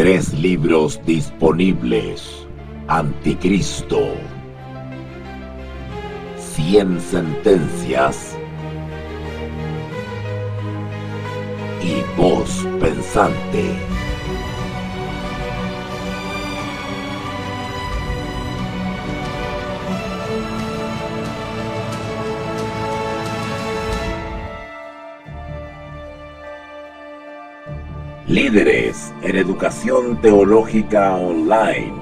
3 libros disponibles: Anticristo, 100 sentencias y Voz Pensante. Líderes en Educación Teológica Online.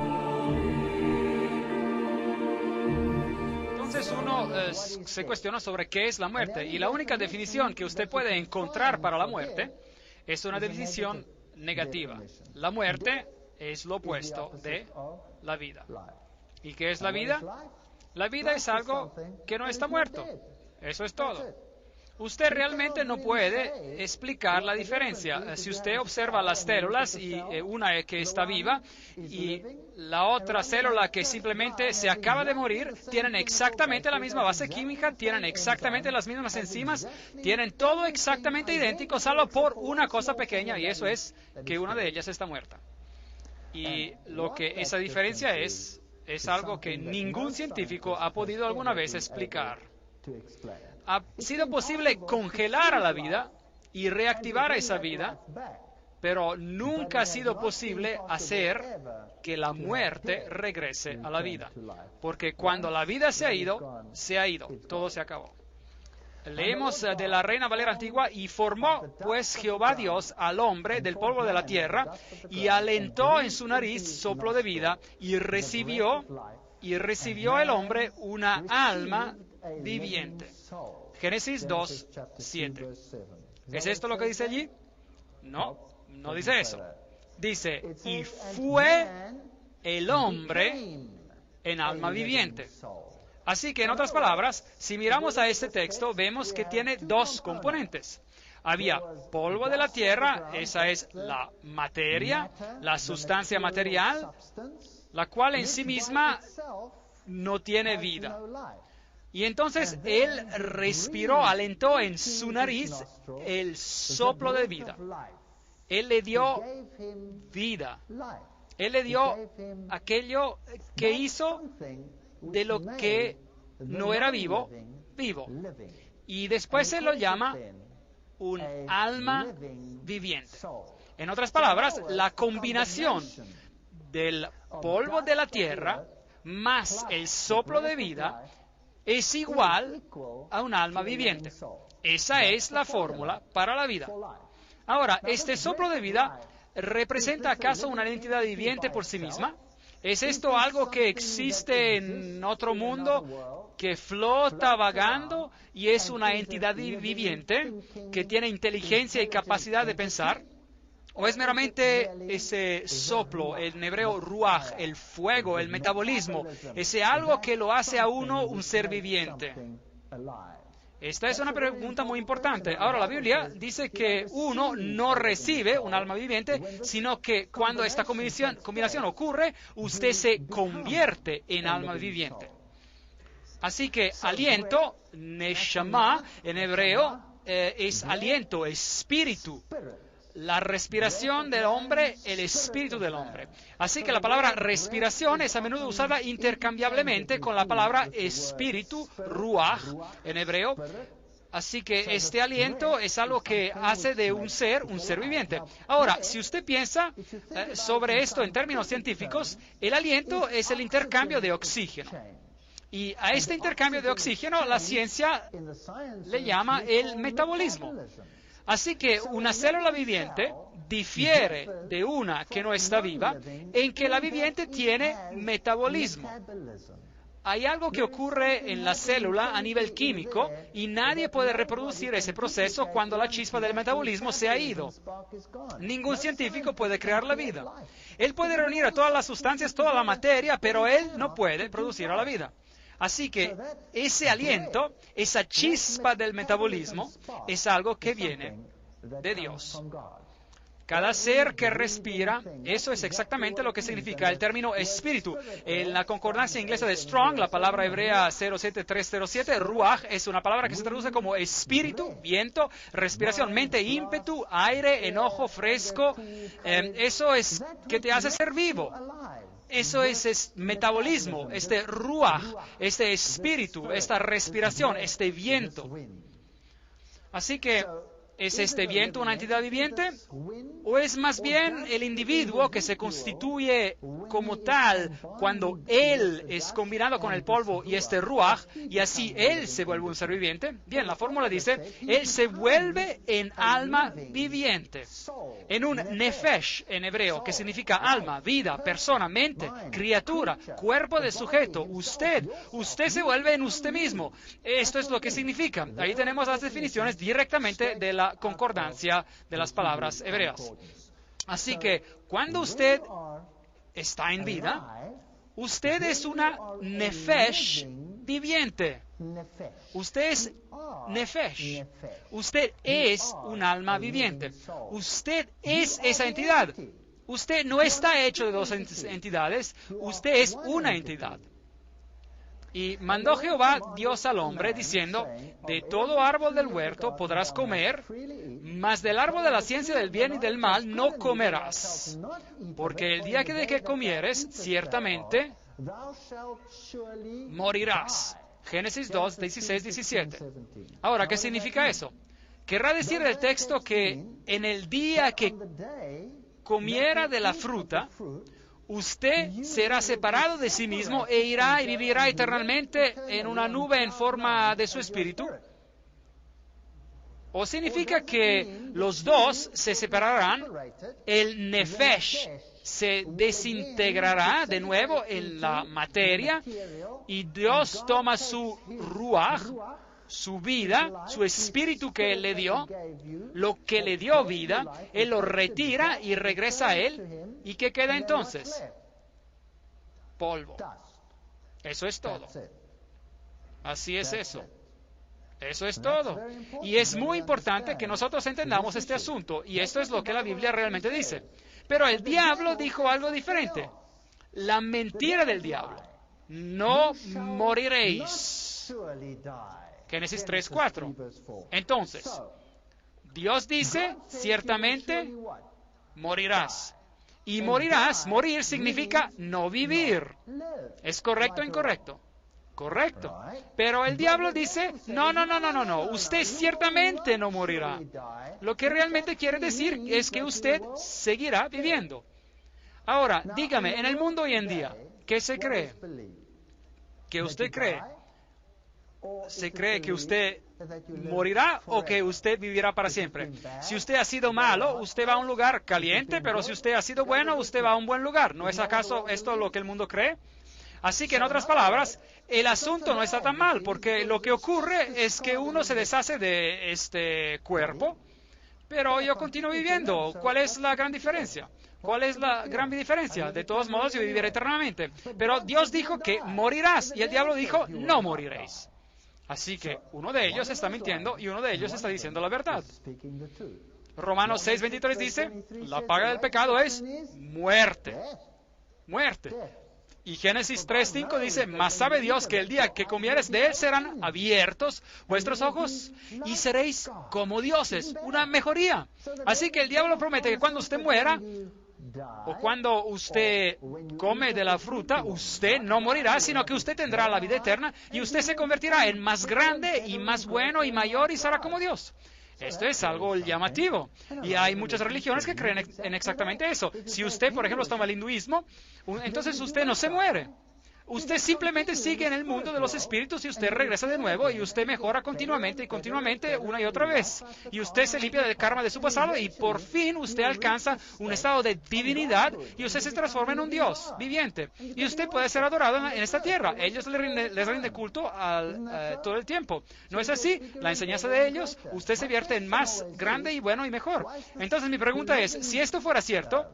Entonces uno se cuestiona sobre qué es la muerte, y la única definición que usted puede encontrar para la muerte es una definición negativa. La muerte es lo opuesto de la vida. ¿Y qué es la vida? La vida es algo que no está muerto. Eso es todo. Usted realmente no puede explicar la diferencia. Si usted observa las células, y una que está viva y la otra célula que simplemente se acaba de morir, tienen exactamente la misma base química, tienen exactamente las mismas enzimas, tienen todo exactamente idéntico, salvo por una cosa pequeña, y eso es que una de ellas está muerta. Y lo que esa diferencia es algo que ningún científico ha podido alguna vez explicar. Ha sido posible congelar a la vida y reactivar a esa vida, pero nunca ha sido posible hacer que la muerte regrese a la vida. Porque cuando la vida se ha ido, todo se acabó. Leemos de la Reina Valera Antigua: y formó pues Jehová Dios al hombre del polvo de la tierra, y alentó en su nariz soplo de vida, y recibió el hombre una alma viviente. Génesis 2:7. ¿Es esto lo que dice allí? No dice eso. Dice: y fue el hombre en alma viviente. Así que, en otras palabras, si miramos a este texto, vemos que tiene dos componentes. Había polvo de la tierra, esa es la materia, la sustancia material, la cual en sí misma no tiene vida. Y entonces él respiró, alentó en su nariz el soplo de vida. Él le dio vida. Él le dio aquello que hizo de lo que no era vivo. Y después se lo llama un alma viviente. En otras palabras, la combinación del polvo de la tierra más el soplo de vida es igual a un alma viviente. Esa es la fórmula para la vida. Ahora, ¿este soplo de vida representa acaso una entidad viviente por sí misma? ¿Es esto algo que existe en otro mundo, que flota vagando y es una entidad viviente que tiene inteligencia y capacidad de pensar? ¿O es meramente ese soplo, en hebreo ruaj, el fuego, el metabolismo, ese algo que lo hace a uno un ser viviente? Esta es una pregunta muy importante. Ahora, la Biblia dice que uno no recibe un alma viviente, sino que cuando esta combinación ocurre, usted se convierte en alma viviente. Así que aliento, neshama, en hebreo, es aliento, espíritu. La respiración del hombre, el espíritu del hombre. Así que la palabra respiración es a menudo usada intercambiablemente con la palabra espíritu, ruaj, en hebreo. Así que este aliento es algo que hace de un ser viviente. Ahora, si usted piensa sobre esto en términos científicos, el aliento es el intercambio de oxígeno. Y a este intercambio de oxígeno la ciencia le llama el metabolismo. Así que una célula viviente difiere de una que no está viva en que la viviente tiene metabolismo. Hay algo que ocurre en la célula a nivel químico y nadie puede reproducir ese proceso cuando la chispa del metabolismo se ha ido. Ningún científico puede crear la vida. Él puede reunir a todas las sustancias, toda la materia, pero él no puede producir a la vida. Así que ese aliento, esa chispa del metabolismo, es algo que viene de Dios. Cada ser que respira, eso es exactamente lo que significa el término espíritu. En la concordancia inglesa de Strong, la palabra hebrea 07307, ruach, es una palabra que se traduce como espíritu, viento, respiración, mente, ímpetu, aire, enojo, fresco. Eso es que te hace ser vivo. Eso es metabolismo, este ruach, este espíritu, esta respiración, este viento. Así que, ¿es este viento una entidad viviente? ¿O es más bien el individuo que se constituye como tal cuando él es combinado con el polvo y este ruach, y así él se vuelve un ser viviente? Bien, la fórmula dice, él se vuelve en alma viviente, en un nefesh en hebreo, que significa alma, vida, persona, mente, criatura, cuerpo de sujeto. Usted se vuelve en usted mismo. Esto es lo que significa. Ahí tenemos las definiciones directamente de la concordancia de las palabras hebreas. Así que cuando usted está en vida, usted es una nefesh viviente. Usted es nefesh. Usted es un alma viviente. Usted es esa entidad. Usted no está hecho de dos entidades. Usted es una entidad. Y mandó Jehová Dios al hombre, diciendo, de todo árbol del huerto podrás comer, mas del árbol de la ciencia del bien y del mal no comerás, porque el día de que comieres, ciertamente morirás. Génesis 2, 16, 17. Ahora, ¿qué significa eso? Querrá decir el texto que en el día que comiera de la fruta, usted será separado de sí mismo e irá y vivirá eternamente en una nube en forma de su espíritu. ¿O significa que los dos se separarán? El nefesh se desintegrará de nuevo en la materia y Dios toma su ruach, su vida, su espíritu que Él le dio, lo que le dio vida, Él lo retira y regresa a Él. ¿Y qué queda entonces? Polvo. Eso es todo. Así es eso. Eso es todo. Y es muy importante que nosotros entendamos este asunto. Y esto es lo que la Biblia realmente dice. Pero el diablo dijo algo diferente. La mentira del diablo. No moriréis. Génesis 3:4. Entonces, Dios dice, ciertamente morirás. Y morirás, morir significa no vivir. ¿Es correcto o incorrecto? Correcto. Pero el diablo dice, no, usted ciertamente no morirá. Lo que realmente quiere decir es que usted seguirá viviendo. Ahora, dígame, en el mundo hoy en día, ¿qué se cree? ¿Qué usted cree? ¿Se cree que usted morirá o que usted vivirá para siempre? Si usted ha sido malo, usted va a un lugar caliente, pero si usted ha sido bueno, usted va a un buen lugar. ¿No es acaso esto lo que el mundo cree? Así que, en otras palabras, el asunto no está tan mal, porque lo que ocurre es que uno se deshace de este cuerpo, pero yo continúo viviendo. ¿Cuál es la gran diferencia? ¿Cuál es la gran diferencia? De todos modos, yo viviré eternamente. Pero Dios dijo que morirás, y el diablo dijo, no moriréis. Así que uno de ellos está mintiendo y uno de ellos está diciendo la verdad. Romanos 6:23 dice, la paga del pecado es muerte. Muerte. Y Génesis 3:5 dice, mas sabe Dios que el día que comieres de él serán abiertos vuestros ojos y seréis como dioses. Una mejoría. Así que el diablo promete que cuando usted muera, o cuando usted come de la fruta, usted no morirá, sino que usted tendrá la vida eterna y usted se convertirá en más grande y más bueno y mayor y será como Dios. Esto es algo llamativo. Y hay muchas religiones que creen en exactamente eso. Si usted, por ejemplo, toma el hinduismo, entonces usted no se muere. Usted simplemente sigue en el mundo de los espíritus y usted regresa de nuevo y usted mejora continuamente y continuamente una y otra vez. Y usted se limpia del karma de su pasado y por fin usted alcanza un estado de divinidad y usted se transforma en un Dios viviente. Y usted puede ser adorado en esta tierra. Ellos les rinde culto todo el tiempo. ¿No es así? La enseñanza de ellos, usted se vierte en más grande y bueno y mejor. Entonces mi pregunta es, si esto fuera cierto,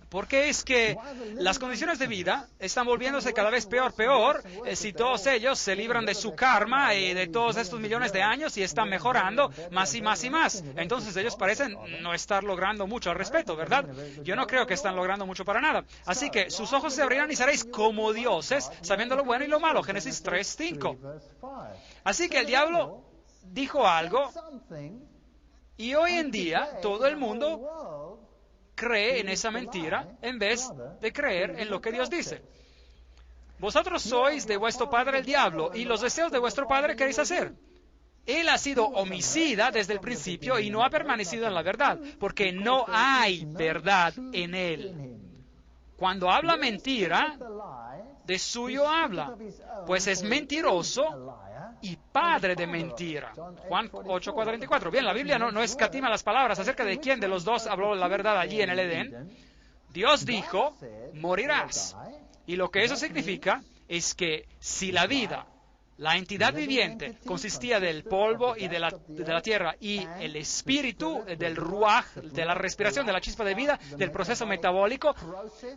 Porque es que las condiciones de vida están volviéndose cada vez peor. Si todos ellos se libran de su karma y de todos estos millones de años y están mejorando más y más y más. Entonces ellos parecen no estar logrando mucho al respecto, ¿verdad? Yo no creo que están logrando mucho para nada. Así que sus ojos se abrirán y seréis como dioses, sabiendo lo bueno y lo malo. Génesis 3:5. Así que el diablo dijo algo y hoy en día todo el mundo cree en esa mentira en vez de creer en lo que Dios dice. Vosotros sois de vuestro padre el diablo, y los deseos de vuestro padre queréis hacer. Él ha sido homicida desde el principio y no ha permanecido en la verdad, porque no hay verdad en él. Cuando habla mentira, de suyo habla, pues es mentiroso y padre de mentira. Juan 8:44. Bien, la Biblia no escatima las palabras acerca de quién de los dos habló la verdad allí en el Edén. Dios dijo, morirás. Y lo que eso significa es que si la vida, la entidad viviente, consistía del polvo y de la tierra, y el espíritu del ruaj, de la respiración, de la chispa de vida, del proceso metabólico,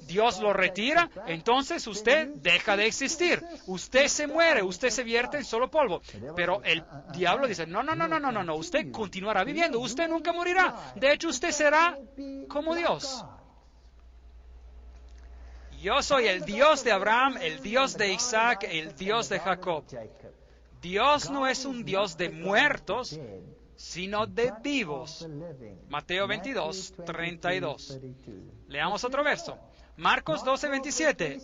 Dios lo retira, entonces usted deja de existir. Usted se muere, usted se vierte en solo polvo. Pero el diablo dice, no, usted continuará viviendo, usted nunca morirá. De hecho, usted será como Dios. Yo soy el Dios de Abraham, el Dios de Isaac, el Dios de Jacob. Dios no es un Dios de muertos, sino de vivos. Mateo 22:32. Leamos otro verso. Marcos 12:27.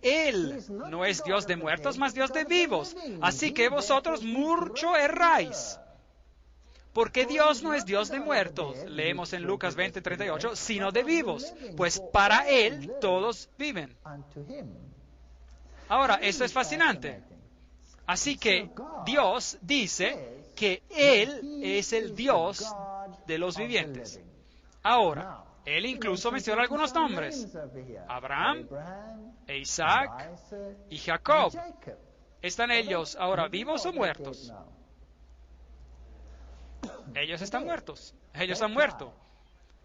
Él no es Dios de muertos, mas Dios de vivos. Así que vosotros mucho erráis. Porque Dios no es Dios de muertos, leemos en Lucas 20:38, sino de vivos, pues para Él todos viven. Ahora, esto es fascinante. Así que Dios dice que Él es el Dios de los vivientes. Ahora, Él incluso menciona algunos nombres: Abraham, Isaac y Jacob. ¿Están ellos ahora vivos o muertos? Ellos están muertos. Ellos han muerto.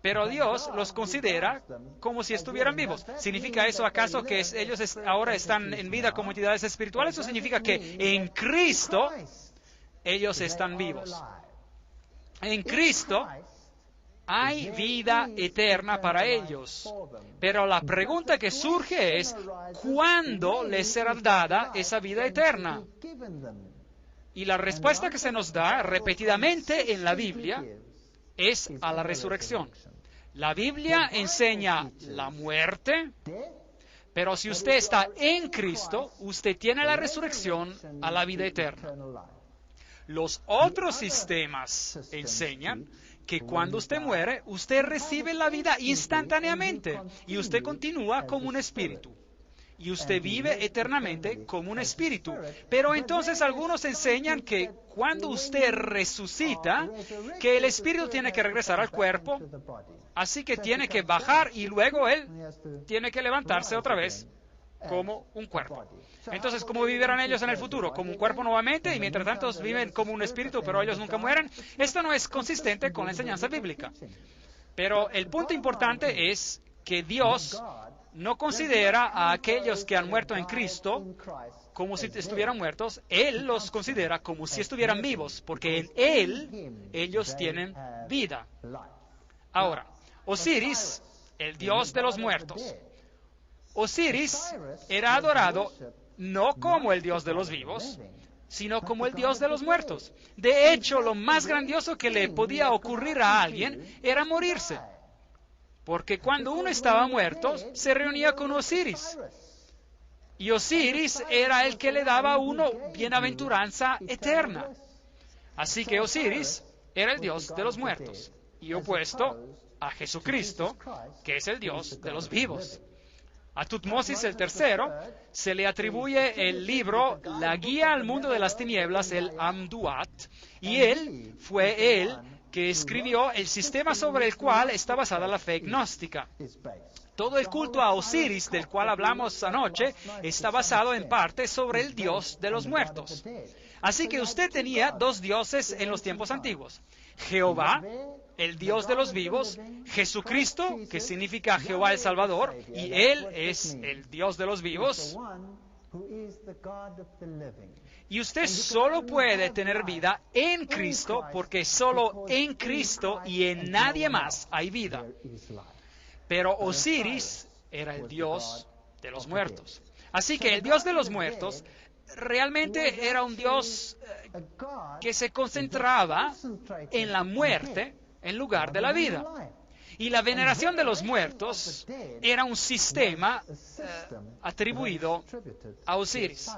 Pero Dios los considera como si estuvieran vivos. ¿Significa eso acaso que ellos ahora están en vida como entidades espirituales? ¿O significa que en Cristo ellos están vivos? En Cristo hay vida eterna para ellos. Pero la pregunta que surge es, ¿cuándo les será dada esa vida eterna? Y la respuesta que se nos da repetidamente en la Biblia es a la resurrección. La Biblia enseña la muerte, pero si usted está en Cristo, usted tiene la resurrección a la vida eterna. Los otros sistemas enseñan que cuando usted muere, usted recibe la vida instantáneamente y usted continúa como un espíritu. Y usted vive eternamente como un espíritu. Pero entonces algunos enseñan que cuando usted resucita, que el espíritu tiene que regresar al cuerpo, así que tiene que bajar y luego él tiene que levantarse otra vez como un cuerpo. Entonces, ¿cómo vivirán ellos en el futuro? ¿Como un cuerpo nuevamente? Y mientras tanto viven como un espíritu, pero ellos nunca mueren. Esto no es consistente con la enseñanza bíblica. Pero el punto importante es que Dios no considera a aquellos que han muerto en Cristo como si estuvieran muertos. Él los considera como si estuvieran vivos, porque en Él ellos tienen vida. Ahora, Osiris, el dios de los muertos. Osiris era adorado no como el dios de los vivos, sino como el dios de los muertos. De hecho, lo más grandioso que le podía ocurrir a alguien era morirse. Porque cuando uno estaba muerto, se reunía con Osiris. Y Osiris era el que le daba a uno bienaventuranza eterna. Así que Osiris era el dios de los muertos, y opuesto a Jesucristo, que es el dios de los vivos. A Tutmosis el III se le atribuye el libro La Guía al Mundo de las Tinieblas, el Amduat, y fue él que escribió el sistema sobre el cual está basada la fe gnóstica. Todo el culto a Osiris, del cual hablamos anoche, está basado en parte sobre el dios de los muertos. Así que usted tenía dos dioses en los tiempos antiguos. Jehová, el Dios de los vivos, Jesucristo, que significa Jehová el Salvador, y Él es el Dios de los vivos. Y usted solo puede tener vida en Cristo, porque solo en Cristo y en nadie más hay vida. Pero Osiris era el Dios de los muertos. Así que el Dios de los muertos realmente era un Dios que se concentraba en la muerte en lugar de la vida. Y la veneración de los muertos era un sistema atribuido a Osiris.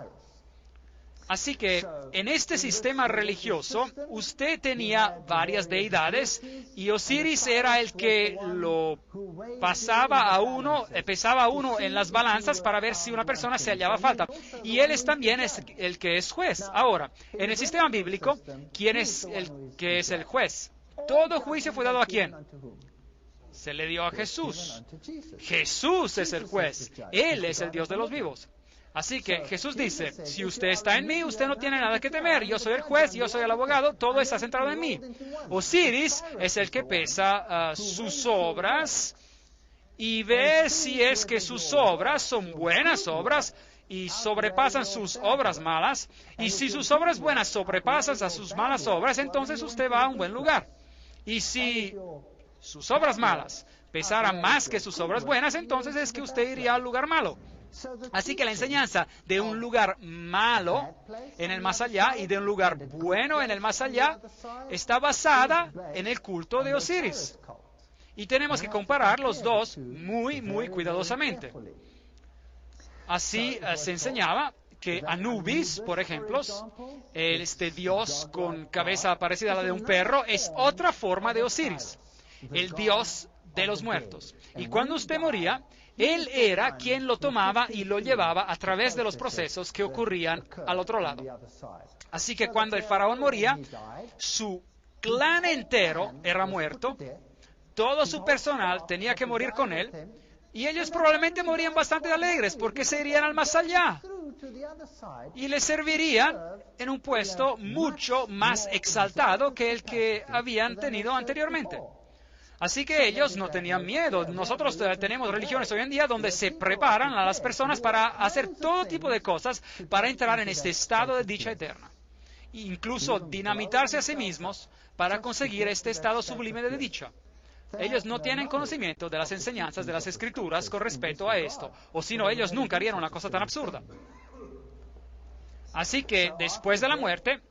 Así que en este sistema religioso usted tenía varias deidades y Osiris era el que lo pesaba a uno en las balanzas para ver si una persona se hallaba falta. Y él también es el que es juez. Ahora, en el sistema bíblico, ¿quién es el que es el juez? Todo juicio fue dado ¿a quién? Se le dio a Jesús. Jesús es el juez. Él es el Dios de los vivos. Así que Jesús dice, si usted está en mí, usted no tiene nada que temer. Yo soy el juez, yo soy el abogado, todo está centrado en mí. Osiris es el que pesa sus obras y ve si es que sus obras son buenas obras y sobrepasan sus obras malas. Y si sus obras buenas sobrepasan a sus malas obras, entonces usted va a un buen lugar. Y si sus obras malas pesaran más que sus obras buenas, entonces es que usted iría al lugar malo. Así que la enseñanza de un lugar malo en el más allá y de un lugar bueno en el más allá está basada en el culto de Osiris. Y tenemos que comparar los dos muy, muy cuidadosamente. Así se enseñaba que Anubis, por ejemplo, este dios con cabeza parecida a la de un perro, es otra forma de Osiris, el dios de los muertos. Y cuando usted moría, él era quien lo tomaba y lo llevaba a través de los procesos que ocurrían al otro lado. Así que cuando el faraón moría, su clan entero era muerto, todo su personal tenía que morir con él, y ellos probablemente morían bastante alegres porque se irían al más allá y les servirían en un puesto mucho más exaltado que el que habían tenido anteriormente. Así que ellos no tenían miedo. Nosotros tenemos religiones hoy en día donde se preparan a las personas para hacer todo tipo de cosas para entrar en este estado de dicha eterna. Incluso dinamitarse a sí mismos para conseguir este estado sublime de dicha. Ellos no tienen conocimiento de las enseñanzas de las Escrituras con respecto a esto, o si no, ellos nunca harían una cosa tan absurda. Así que después de la muerte,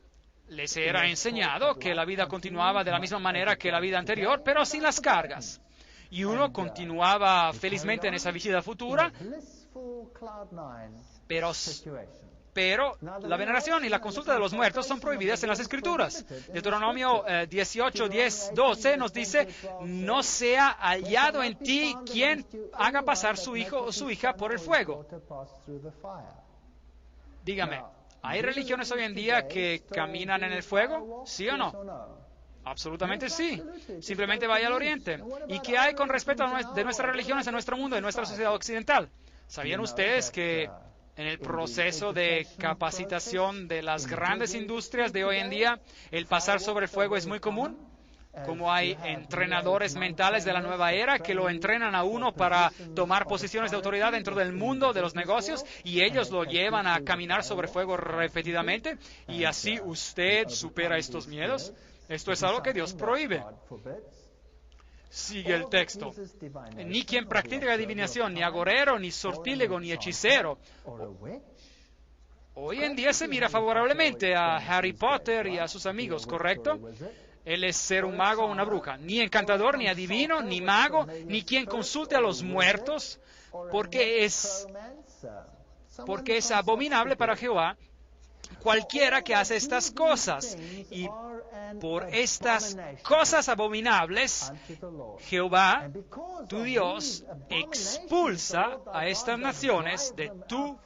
les era enseñado que la vida continuaba de la misma manera que la vida anterior, pero sin las cargas. Y uno continuaba felizmente en esa vida futura, pero la veneración y la consulta de los muertos son prohibidas en las Escrituras. Deuteronomio 18, 10, 12 nos dice, no sea hallado en ti quien haga pasar su hijo o su hija por el fuego. Dígame, ¿hay religiones hoy en día que caminan en el fuego? ¿Sí o no? Absolutamente sí. Simplemente vaya al Oriente. ¿Y qué hay con respecto de nuestras religiones en nuestro mundo, en nuestra sociedad occidental? ¿Sabían ustedes que en el proceso de capacitación de las grandes industrias de hoy en día, el pasar sobre el fuego es muy común? Como hay entrenadores mentales de la nueva era que lo entrenan a uno para tomar posiciones de autoridad dentro del mundo de los negocios y ellos lo llevan a caminar sobre fuego repetidamente y así usted supera estos miedos. Esto es algo que Dios prohíbe. Sigue el texto. Ni quien practique adivinación, ni agorero, ni sortílego, ni hechicero. Hoy en día se mira favorablemente a Harry Potter y a sus amigos, ¿correcto? Él es ser un mago o una bruja. Ni encantador, ni adivino, ni mago, ni quien consulte a los muertos, porque es abominable para Jehová cualquiera que hace estas cosas. Y por estas cosas abominables, Jehová, tu Dios, expulsa a estas naciones de tu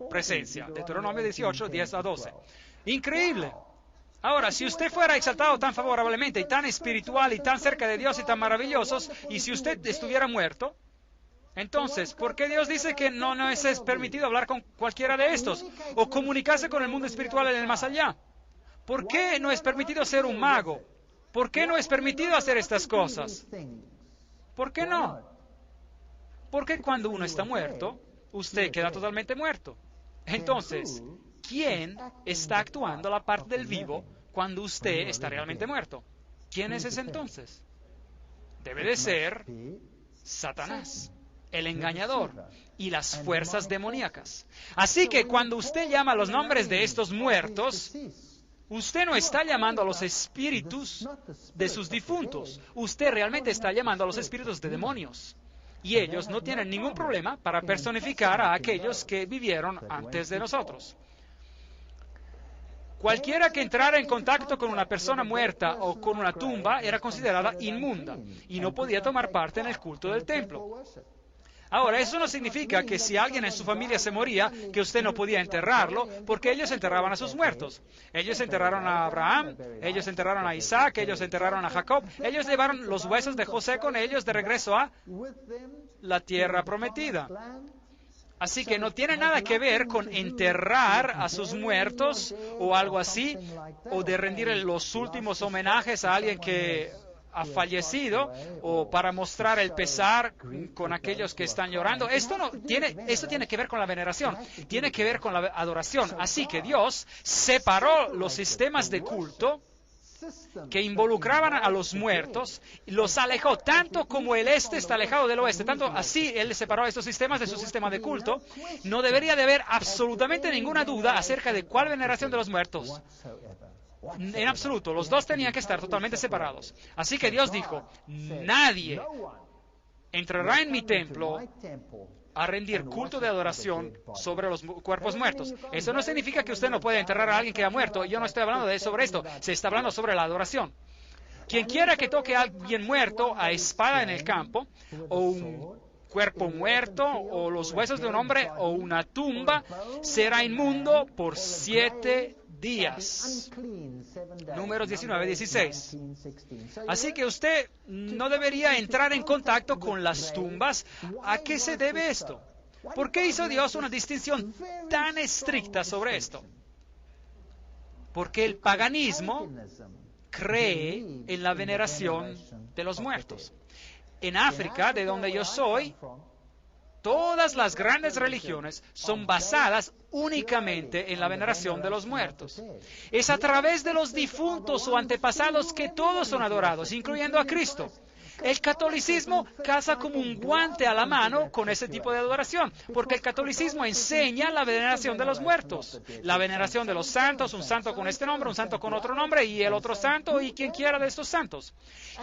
presencia. Deuteronomio 18, 10 a 12. Increíble. Ahora, si usted fuera exaltado tan favorablemente y tan espiritual y tan cerca de Dios y tan maravillosos, y si usted estuviera muerto, entonces, ¿por qué Dios dice que no es permitido hablar con cualquiera de estos o comunicarse con el mundo espiritual en el más allá? ¿Por qué no es permitido ser un mago ¿Por qué no es permitido hacer estas cosas? ¿Por qué no? Porque cuando uno está muerto, usted queda totalmente muerto. Entonces, ¿quién está actuando la parte del vivo cuando usted está realmente muerto? ¿Quién es ese entonces? Debe de ser Satanás, el engañador, y las fuerzas demoníacas. Así que cuando usted llama los nombres de estos muertos, usted no está llamando a los espíritus de sus difuntos. Usted realmente está llamando a los espíritus de demonios. Y ellos no tienen ningún problema para personificar a aquellos que vivieron antes de nosotros. Cualquiera que entrara en contacto con una persona muerta o con una tumba era considerada inmunda y no podía tomar parte en el culto del templo. Ahora, eso no significa que si alguien en su familia se moría, que usted no podía enterrarlo, porque ellos enterraban a sus muertos. Ellos enterraron a Abraham, ellos enterraron a Isaac, ellos enterraron a Jacob, ellos llevaron los huesos de José con ellos de regreso a la tierra prometida. Así que no tiene nada que ver con enterrar a sus muertos o algo así, o de rendir los últimos homenajes a alguien que ha fallecido, o para mostrar el pesar con aquellos que están llorando. Esto tiene que ver con la veneración, tiene que ver con la adoración. Así que Dios separó los sistemas de culto que involucraban a los muertos, los alejó tanto como el este está alejado del oeste, tanto así Él separó estos sistemas de su sistema de culto. No debería de haber absolutamente ninguna duda acerca de cuál veneración de los muertos. En absoluto, los dos tenían que estar totalmente separados. Así que Dios dijo, nadie entrará en mi templo a rendir culto de adoración sobre los cuerpos muertos. Eso no significa que usted no puede enterrar a alguien que ha muerto. Yo no estoy hablando sobre esto. Se está hablando sobre la adoración. Quien quiera que toque a alguien muerto a espada en el campo, o un cuerpo muerto, o los huesos de un hombre, o una tumba, será inmundo por 7 días. Números 19, 16. Así que usted no debería entrar en contacto con las tumbas. ¿A qué se debe esto? ¿Por qué hizo Dios una distinción tan estricta sobre esto? Porque el paganismo cree en la veneración de los muertos. En África, de donde yo soy, todas las grandes religiones son basadas únicamente en la veneración de los muertos. Es a través de los difuntos o antepasados que todos son adorados, incluyendo a Cristo. El catolicismo caza como un guante a la mano con ese tipo de adoración, porque el catolicismo enseña la veneración de los muertos, la veneración de los santos, un santo con este nombre, un santo con otro nombre, y el otro santo, y quien quiera de estos santos.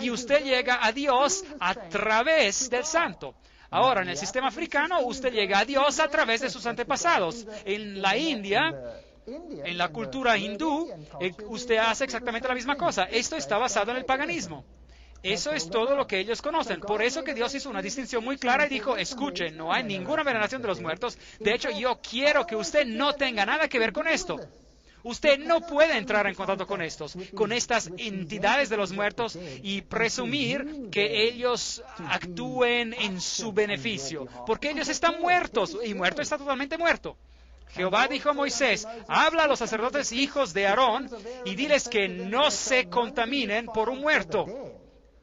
Y usted llega a Dios a través del santo. Ahora, en el sistema africano, usted llega a Dios a través de sus antepasados. En la India, en la cultura hindú, usted hace exactamente la misma cosa. Esto está basado en el paganismo. Eso es todo lo que ellos conocen. Por eso que Dios hizo una distinción muy clara y dijo, escuche, no hay ninguna veneración de los muertos. De hecho, yo quiero que usted no tenga nada que ver con esto. Usted no puede entrar en contacto con estas entidades de los muertos y presumir que ellos actúen en su beneficio, porque ellos están muertos y muerto está totalmente muerto. Jehová dijo a Moisés, habla a los sacerdotes hijos de Aarón y diles que no se contaminen por un muerto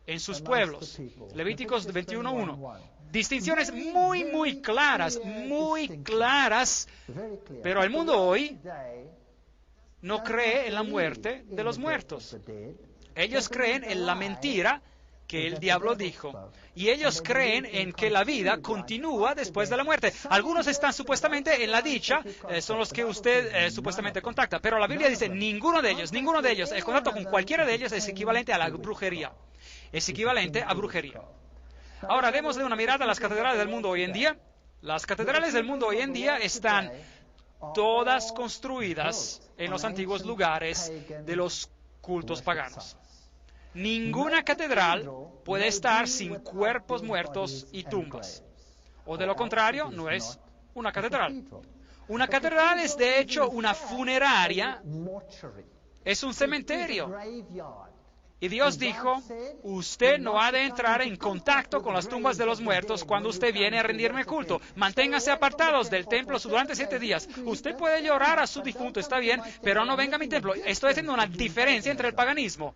en sus pueblos. Levíticos 21:1. Distinciones muy claras, pero el mundo hoy no cree en la muerte de los muertos. Ellos creen en la mentira que el diablo dijo. Y ellos creen en que la vida continúa después de la muerte. Algunos están supuestamente en la dicha, son los que usted supuestamente contacta. Pero la Biblia dice, ninguno de ellos, el contacto con cualquiera de ellos es equivalente a la brujería. Es equivalente a brujería. Ahora, démosle una mirada a las catedrales del mundo hoy en día. Las catedrales del mundo hoy en día están todas construidas en los antiguos lugares de los cultos paganos. Ninguna catedral puede estar sin cuerpos muertos y tumbas. O de lo contrario, no es una catedral. Una catedral es de hecho una funeraria, es un cementerio. Y Dios dijo, usted no ha de entrar en contacto con las tumbas de los muertos cuando usted viene a rendirme culto. Manténgase apartados del templo durante 7 días. Usted puede llorar a su difunto, está bien, pero no venga a mi templo. Estoy haciendo una diferencia entre el paganismo.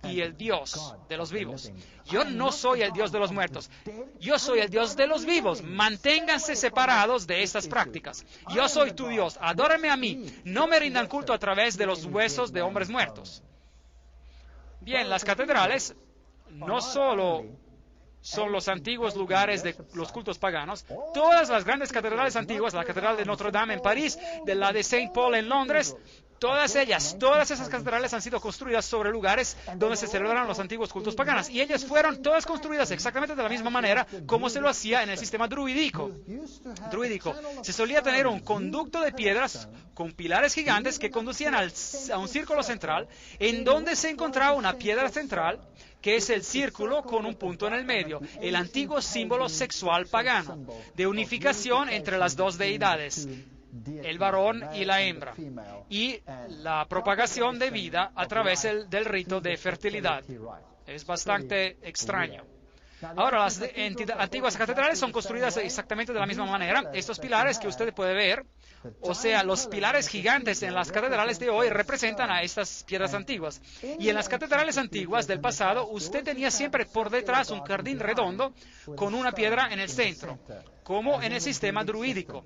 y el Dios de los vivos. Yo no soy el Dios de los muertos. Yo soy el Dios de los vivos. Manténganse separados de estas prácticas. Yo soy tu Dios. Adórenme a mí. No me rindan culto a través de los huesos de hombres muertos. Bien, las catedrales no solo son los antiguos lugares de los cultos paganos. Todas las grandes catedrales antiguas, la Catedral de Notre Dame en París, de la de Saint Paul en Londres, todas esas catedrales han sido construidas sobre lugares donde se celebraron los antiguos cultos paganos. Y ellas fueron todas construidas exactamente de la misma manera como se lo hacía en el sistema druídico. Se solía tener un conducto de piedras con pilares gigantes que conducían a un círculo central, en donde se encontraba una piedra central, que es el círculo con un punto en el medio, el antiguo símbolo sexual pagano, de unificación entre las dos deidades, el varón y la hembra, y la propagación de vida a través del rito de fertilidad. Es bastante extraño. Ahora, las antiguas catedrales son construidas exactamente de la misma manera. Estos pilares que usted puede ver, o sea, los pilares gigantes en las catedrales de hoy representan a estas piedras antiguas. Y en las catedrales antiguas del pasado, usted tenía siempre por detrás un jardín redondo con una piedra en el centro, como en el sistema druídico.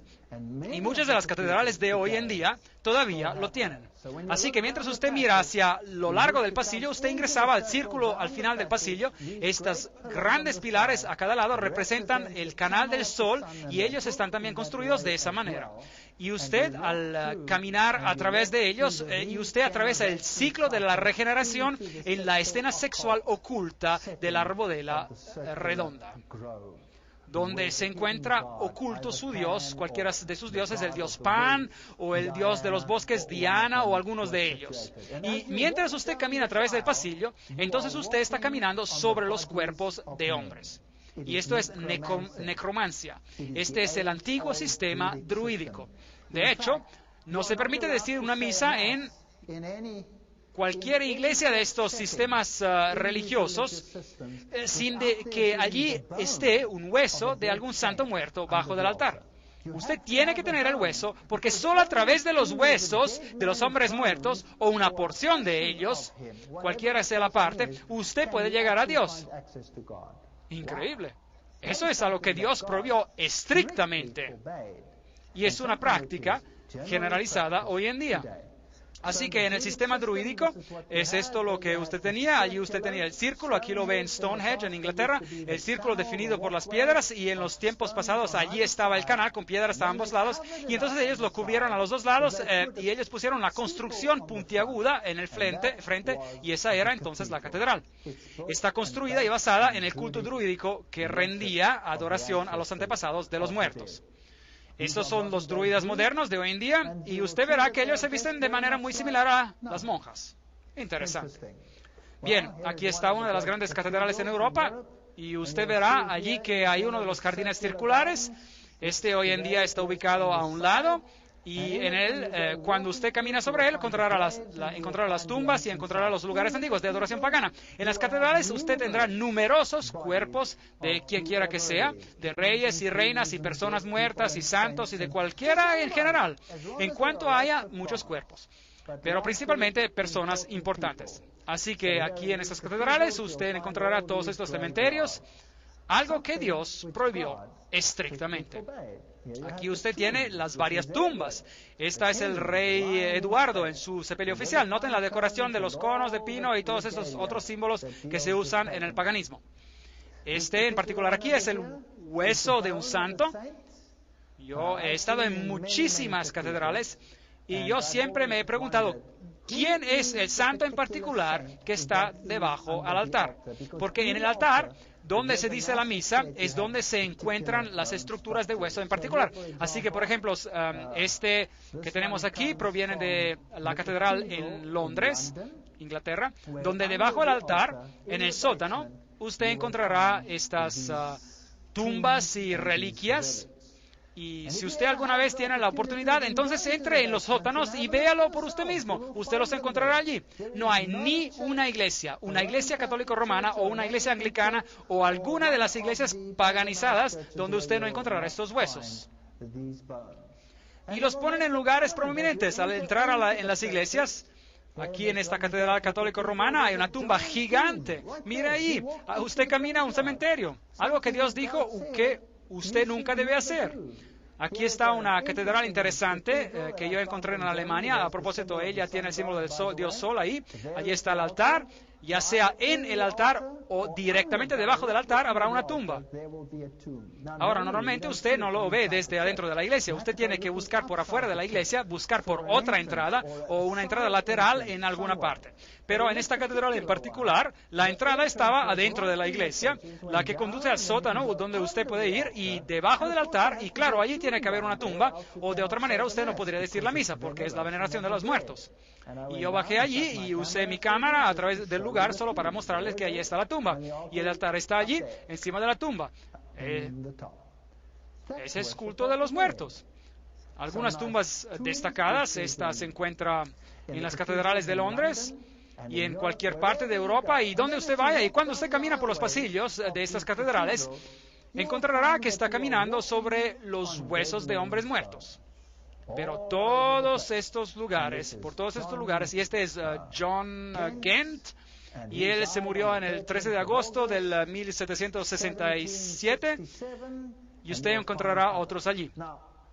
Y muchas de las catedrales de hoy en día todavía lo tienen. Así que mientras usted mira hacia lo largo del pasillo, usted ingresaba al círculo al final del pasillo. Estos grandes pilares a cada lado representan el canal del sol y ellos están también construidos de esa manera. Y usted al caminar a través de ellos, y usted atraviesa el ciclo de la regeneración en la escena sexual oculta de la arboleda redonda, donde se encuentra oculto su dios, cualquiera de sus dioses, el dios Pan o el dios de los bosques Diana o algunos de ellos. Y mientras usted camina a través del pasillo, entonces usted está caminando sobre los cuerpos de hombres. Y esto es necromancia. Este es el antiguo sistema druídico. De hecho, no se permite decir una misa en cualquier iglesia de estos sistemas religiosos sin que allí esté un hueso de algún santo muerto bajo del altar. Usted tiene que tener el hueso, porque solo a través de los huesos de los hombres muertos, o una porción de ellos, cualquiera sea la parte, usted puede llegar a Dios. Increíble. Eso es algo que Dios prohibió estrictamente. Y es una práctica generalizada hoy en día. Así que en el sistema druídico es esto lo que usted tenía. Allí usted tenía el círculo, aquí lo ve en Stonehenge, en Inglaterra, el círculo definido por las piedras, y en los tiempos pasados allí estaba el canal con piedras a ambos lados, y entonces ellos lo cubrieron a los dos lados y ellos pusieron la construcción puntiaguda en el frente, y esa era entonces la catedral. Está construida y basada en el culto druídico que rendía adoración a los antepasados de los muertos. Estos son los druidas modernos de hoy en día, y usted verá que ellos se visten de manera muy similar a las monjas. Interesante. Bien, aquí está una de las grandes catedrales en Europa, y usted verá allí que hay uno de los jardines circulares. Este hoy en día está ubicado a un lado, y en él, cuando usted camina sobre él, encontrará las tumbas y encontrará los lugares antiguos de adoración pagana. En las catedrales usted tendrá numerosos cuerpos de quien quiera que sea, de reyes y reinas y personas muertas y santos y de cualquiera en general, en cuanto haya muchos cuerpos, pero principalmente personas importantes. Así que aquí en estas catedrales usted encontrará todos estos cementerios, algo que Dios prohibió estrictamente. Aquí usted tiene las varias tumbas. Esta es el rey Eduardo en su sepelio oficial. Noten la decoración de los conos de pino y todos estos otros símbolos que se usan en el paganismo. Este en particular aquí es el hueso de un santo. Yo he estado en muchísimas catedrales y yo siempre me he preguntado, ¿quién es el santo en particular que está debajo al altar? Porque en el altar, donde se dice la misa, es donde se encuentran las estructuras de hueso en particular. Así que, por ejemplo, este que tenemos aquí proviene de la catedral en Londres, Inglaterra, donde debajo del altar, en el sótano, usted encontrará estas tumbas y reliquias. Y si usted alguna vez tiene la oportunidad, entonces entre en los sótanos y véalo por usted mismo. Usted los encontrará allí. No hay ni una iglesia católico romana o una iglesia anglicana o alguna de las iglesias paganizadas donde usted no encontrará estos huesos. Y los ponen en lugares prominentes. Al entrar en las iglesias, Aquí en esta catedral católica romana hay una tumba gigante. Mire ahí, usted camina a un cementerio. Algo que Dios dijo que usted nunca debe hacer. Aquí está una catedral interesante que yo encontré en Alemania. A propósito, ella tiene el símbolo del sol, Dios Sol ahí. Allí está el altar. Ya sea en el altar o directamente debajo del altar habrá una tumba. Ahora, normalmente usted no lo ve desde adentro de la iglesia. Usted tiene que buscar por afuera de la iglesia, buscar por otra entrada o una entrada lateral en alguna parte. Pero en esta catedral en particular, la entrada estaba adentro de la iglesia, la que conduce al sótano donde usted puede ir y debajo del altar, y claro, allí tiene que haber una tumba, o de otra manera usted no podría decir la misa, porque es la veneración de los muertos. Y yo bajé allí y usé mi cámara a través del lugar solo para mostrarles que allí está la tumba. Y el altar está allí, encima de la tumba. Ese es culto de los muertos. Algunas tumbas destacadas, esta se encuentra en las catedrales de Londres y en cualquier parte de Europa, y donde usted vaya, y cuando usted camina por los pasillos de estas catedrales, encontrará que está caminando sobre los huesos de hombres muertos. Pero todos estos lugares, por todos estos lugares, y este es John Gent, y él se murió en el 13 de agosto del 1767, y usted encontrará otros allí.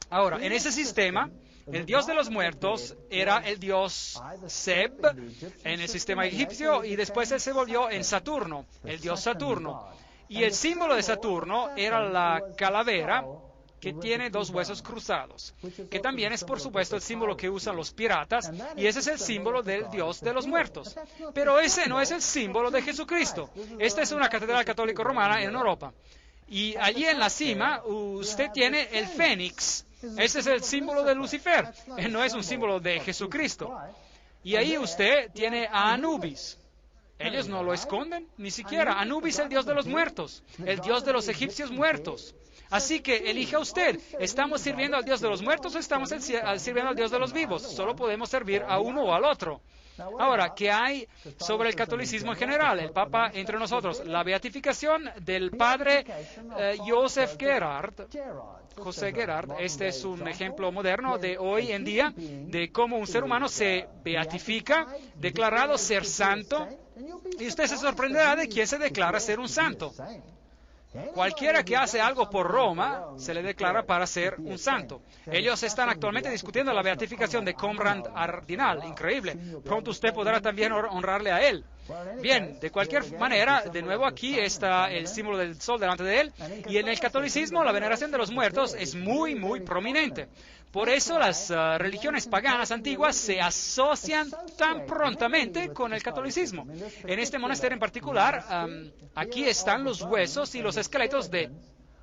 Ahora, en ese sistema, el dios de los muertos era el dios Seb en el sistema egipcio, y después él se volvió en Saturno, el dios Saturno. Y el símbolo de Saturno era la calavera, que tiene dos huesos cruzados, que también es, por supuesto, el símbolo que usan los piratas, y ese es el símbolo del Dios de los muertos. Pero ese no es el símbolo de Jesucristo. Esta es una catedral católica romana en Europa. Y allí en la cima usted tiene el Fénix. Ese es el símbolo de Lucifer. No es un símbolo de Jesucristo. Y ahí usted tiene a Anubis. Ellos no lo esconden, ni siquiera. Anubis es el dios de los muertos, el dios de los egipcios muertos. Así que elija usted, ¿estamos sirviendo al Dios de los muertos o estamos sirviendo al Dios de los vivos? Solo podemos servir a uno o al otro. Ahora, ¿qué hay sobre el catolicismo en general? El Papa entre nosotros. La beatificación del padre José Gerard. Este es un ejemplo moderno de hoy en día de cómo un ser humano se beatifica, declarado ser santo, y usted se sorprenderá de quién se declara ser un santo. Cualquiera que hace algo por Roma se le declara para ser un santo. Ellos están actualmente discutiendo la beatificación de Conrad Ardinal. Increíble. Pronto usted podrá también honrarle a él. Bien, de cualquier manera, de nuevo aquí está el símbolo del sol delante de él. Y en el catolicismo la veneración de los muertos es muy, muy prominente. Por eso las religiones paganas antiguas se asocian tan prontamente con el catolicismo. En este monasterio en particular, aquí están los huesos y los esqueletos de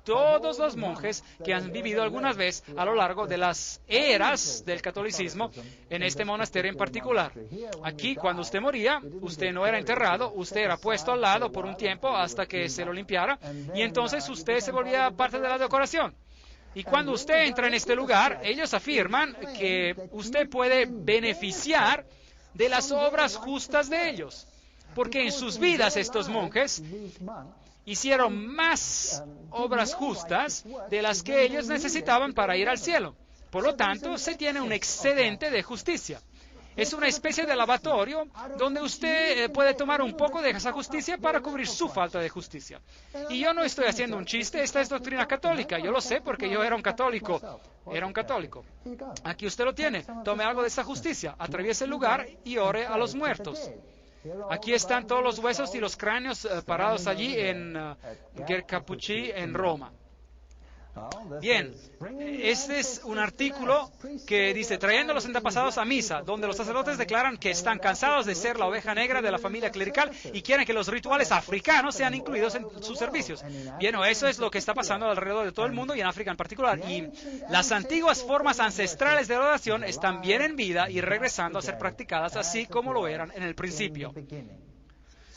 todos los monjes que han vivido alguna vez a lo largo de las eras del catolicismo en este monasterio en particular. Aquí, cuando usted moría, usted no era enterrado, usted era puesto al lado por un tiempo hasta que se lo limpiara, y entonces usted se volvía parte de la decoración. Y cuando usted entra en este lugar, ellos afirman que usted puede beneficiar de las obras justas de ellos, porque en sus vidas estos monjes hicieron más obras justas de las que ellos necesitaban para ir al cielo. Por lo tanto, se tiene un excedente de justicia. Es una especie de lavatorio donde usted puede tomar un poco de esa justicia para cubrir su falta de justicia. Y yo no estoy haciendo un chiste, esta es doctrina católica. Yo lo sé porque yo era un católico. Aquí usted lo tiene. Tome algo de esa justicia, atraviese el lugar y ore a los muertos. Aquí están todos los huesos y los cráneos parados allí en Gercapucci, en Roma. Bien, este es un artículo que dice, trayendo a los antepasados a misa, donde los sacerdotes declaran que están cansados de ser la oveja negra de la familia clerical y quieren que los rituales africanos sean incluidos en sus servicios. Bien, eso es lo que está pasando alrededor de todo el mundo y en África en particular. Y las antiguas formas ancestrales de oración están bien en vida y regresando a ser practicadas así como lo eran en el principio.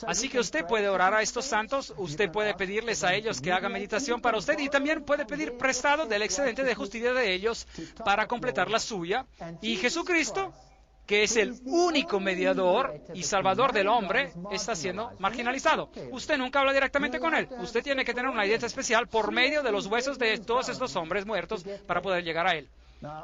Así que usted puede orar a estos santos, usted puede pedirles a ellos que hagan meditación para usted y también puede pedir prestado del excedente de justicia de ellos para completar la suya. Y Jesucristo, que es el único mediador y salvador del hombre, está siendo marginalizado. Usted nunca habla directamente con él. Usted tiene que tener una identidad especial por medio de los huesos de todos estos hombres muertos para poder llegar a él.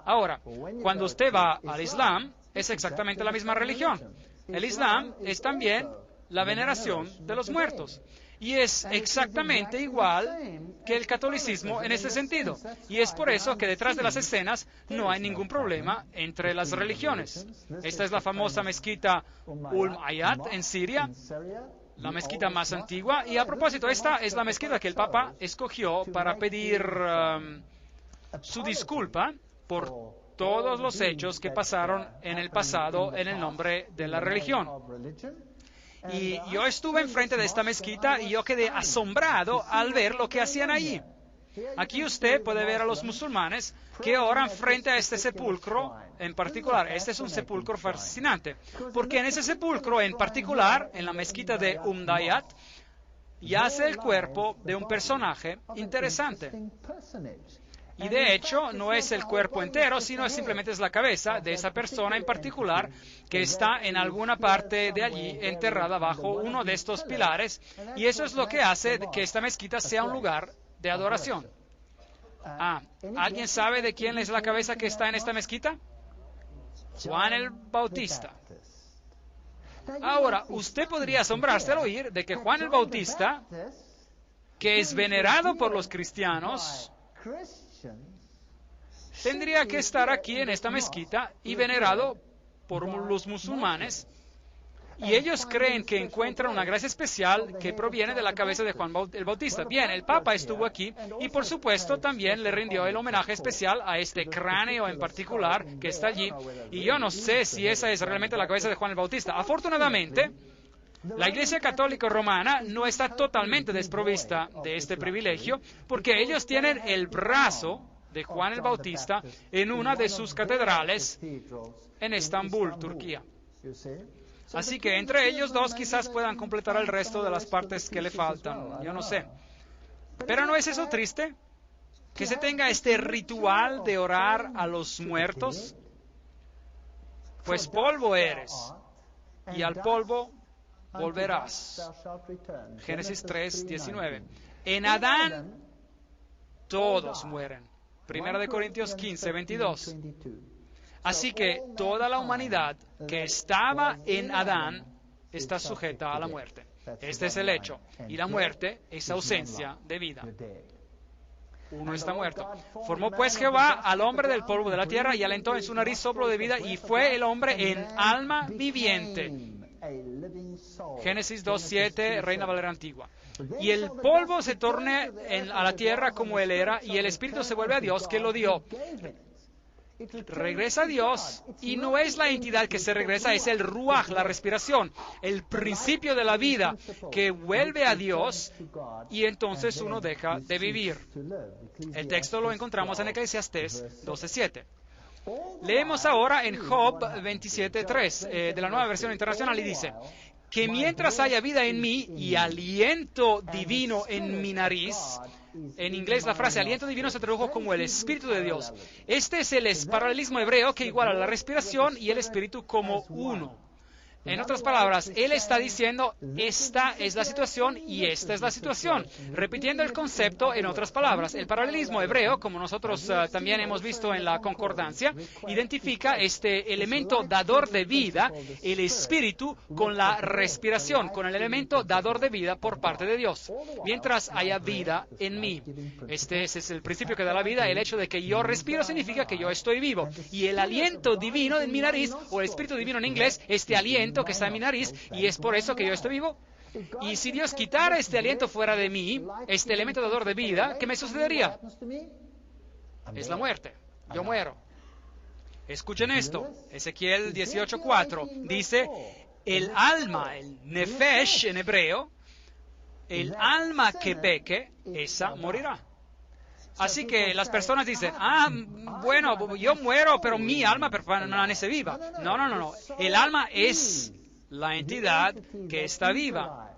Ahora, cuando usted va al Islam, es exactamente la misma religión. El Islam es también la veneración de los muertos. Y es exactamente igual que el catolicismo en este sentido. Y es por eso que detrás de las escenas no hay ningún problema entre las religiones. Esta es la famosa mezquita Ayat en Siria, la mezquita más antigua. Y a propósito, esta es la mezquita que el Papa escogió para pedir su disculpa por todos los hechos que pasaron en el pasado en el nombre de la religión. Y yo estuve enfrente de esta mezquita y yo quedé asombrado al ver lo que hacían allí. Aquí usted puede ver a los musulmanes que oran frente a este sepulcro en particular. Este es un sepulcro fascinante, porque en ese sepulcro en particular, en la mezquita de Ayat, yace el cuerpo de un personaje interesante. Y de hecho, no es el cuerpo entero, sino simplemente es la cabeza de esa persona en particular que está en alguna parte de allí enterrada bajo uno de estos pilares. Y eso es lo que hace que esta mezquita sea un lugar de adoración. ¿Alguien sabe de quién es la cabeza que está en esta mezquita? Juan el Bautista. Ahora, usted podría asombrarse al oír de que Juan el Bautista, que es venerado por los cristianos, tendría que estar aquí en esta mezquita y venerado por los musulmanes, y ellos creen que encuentran una gracia especial que proviene de la cabeza de Juan el Bautista. Bien, el Papa estuvo aquí y por supuesto también le rindió el homenaje especial a este cráneo en particular que está allí, y yo no sé si esa es realmente la cabeza de Juan el Bautista. Afortunadamente, la Iglesia Católica Romana no está totalmente desprovista de este privilegio, porque ellos tienen el brazo de Juan el Bautista en una de sus catedrales en Estambul, Turquía. Así que entre ellos dos quizás puedan completar el resto de las partes que le faltan, yo no sé. Pero ¿no es eso triste? Que se tenga este ritual de orar a los muertos. Pues polvo eres, y al polvo volverás. Génesis 3:19. En Adán todos mueren. Primera de Corintios 15:22. Así que toda la humanidad que estaba en Adán está sujeta a la muerte. Este es el hecho. Y la muerte es ausencia de vida. Uno está muerto. Formó pues Jehová al hombre del polvo de la tierra y alentó en su nariz soplo de vida, y fue el hombre en alma viviente. Génesis 2:7, Reina Valera Antigua. Y el polvo se torna a la tierra como él era, y el espíritu se vuelve a Dios que lo dio. Regresa a Dios, y no es la entidad que se regresa, es el ruaj, la respiración, el principio de la vida que vuelve a Dios, y entonces uno deja de vivir. El texto lo encontramos en Eclesiastés 12:7. Leemos ahora en Job 27:3 de la Nueva Versión Internacional, y dice: que mientras haya vida en mí y aliento divino en mi nariz. En inglés la frase aliento divino se tradujo como el Espíritu de Dios. Este es el paralelismo hebreo que iguala la respiración y el Espíritu como uno. En otras palabras, él está diciendo, esta es la situación y esta es la situación. Repitiendo el concepto en otras palabras. El paralelismo hebreo, como nosotros también hemos visto en la concordancia, identifica este elemento dador de vida, el espíritu, con la respiración, con el elemento dador de vida por parte de Dios. Mientras haya vida en mí. Este es el principio que da la vida. El hecho de que yo respiro significa que yo estoy vivo. Y el aliento divino en mi nariz, o el espíritu divino en inglés, este aliento que está en mi nariz, y es por eso que yo estoy vivo. Y si Dios quitara este aliento fuera de mí, este elemento dador de vida, ¿qué me sucedería? Es la muerte. Yo muero. Escuchen esto. Ezequiel 18:4 dice, el alma, el nefesh en hebreo, el alma que peque, esa morirá. Así que las personas dicen, bueno, yo muero, pero mi alma permanece viva. No. El alma es la entidad que está viva.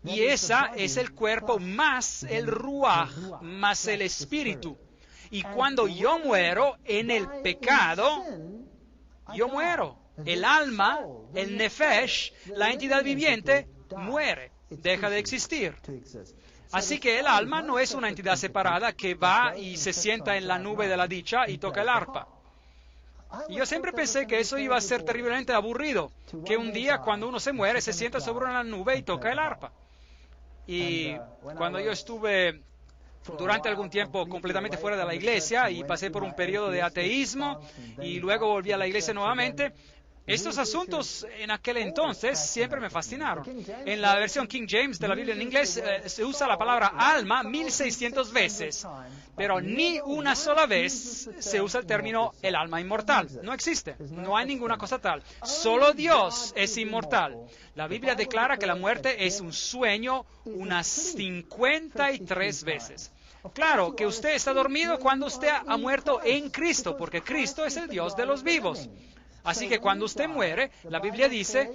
Y esa es el cuerpo más el ruaj, más el espíritu. Y cuando yo muero en el pecado, yo muero. El alma, el nefesh, la entidad viviente, muere, deja de existir. Así que el alma no es una entidad separada que va y se sienta en la nube de la dicha y toca el arpa. Y yo siempre pensé que eso iba a ser terriblemente aburrido, que un día cuando uno se muere se sienta sobre una nube y toca el arpa. Y cuando yo estuve durante algún tiempo completamente fuera de la iglesia y pasé por un periodo de ateísmo y luego volví a la iglesia nuevamente, estos asuntos en aquel entonces siempre me fascinaron. En la versión King James de la Biblia en inglés se usa la palabra alma 1600 veces, pero ni una sola vez se usa el término el alma inmortal. No existe, no hay ninguna cosa tal. Solo Dios es inmortal. La Biblia declara que la muerte es un sueño unas 53 veces. Claro que usted está dormido cuando usted ha muerto en Cristo, porque Cristo es el Dios de los vivos. Así que cuando usted muere, la Biblia dice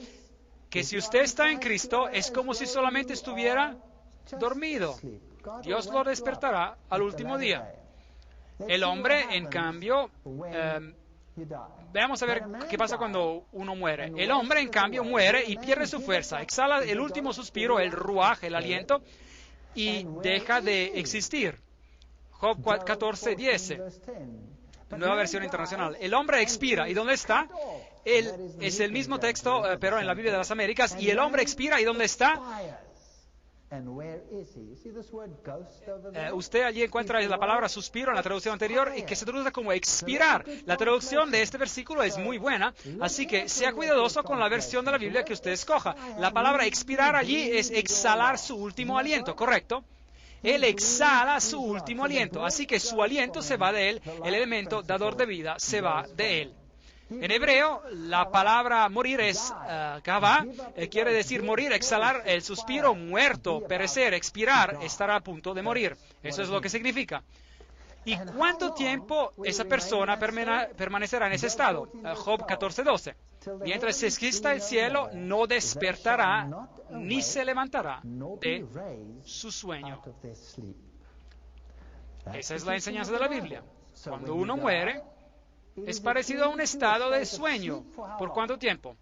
que si usted está en Cristo, es como si solamente estuviera dormido. Dios lo despertará al último día. El hombre, en cambio, veamos a ver qué pasa cuando uno muere. El hombre, en cambio, muere y pierde su fuerza, exhala el último suspiro, el ruaj, el aliento, y deja de existir. Job 14 dice, Nueva Versión Internacional. El hombre expira. ¿Y dónde está? Es el mismo texto, pero en la Biblia de las Américas. Y el hombre expira. ¿Y dónde está? Usted allí encuentra la palabra suspiro en la traducción anterior y que se traduce como expirar. La traducción de este versículo es muy buena, así que sea cuidadoso con la versión de la Biblia que usted escoja. La palabra expirar allí es exhalar su último aliento, ¿correcto? Él exhala su último aliento, así que su aliento se va de él, el elemento dador de vida se va de él. En hebreo, la palabra morir es gavá, quiere decir morir, exhalar el suspiro, muerto, perecer, expirar, estar a punto de morir. Eso es lo que significa. ¿Y cuánto tiempo esa persona permanecerá en ese estado? Job 14:12. Mientras exista el cielo, no despertará ni se levantará de su sueño. Esa es la enseñanza de la Biblia. Cuando uno muere, es parecido a un estado de sueño. ¿Por cuánto tiempo?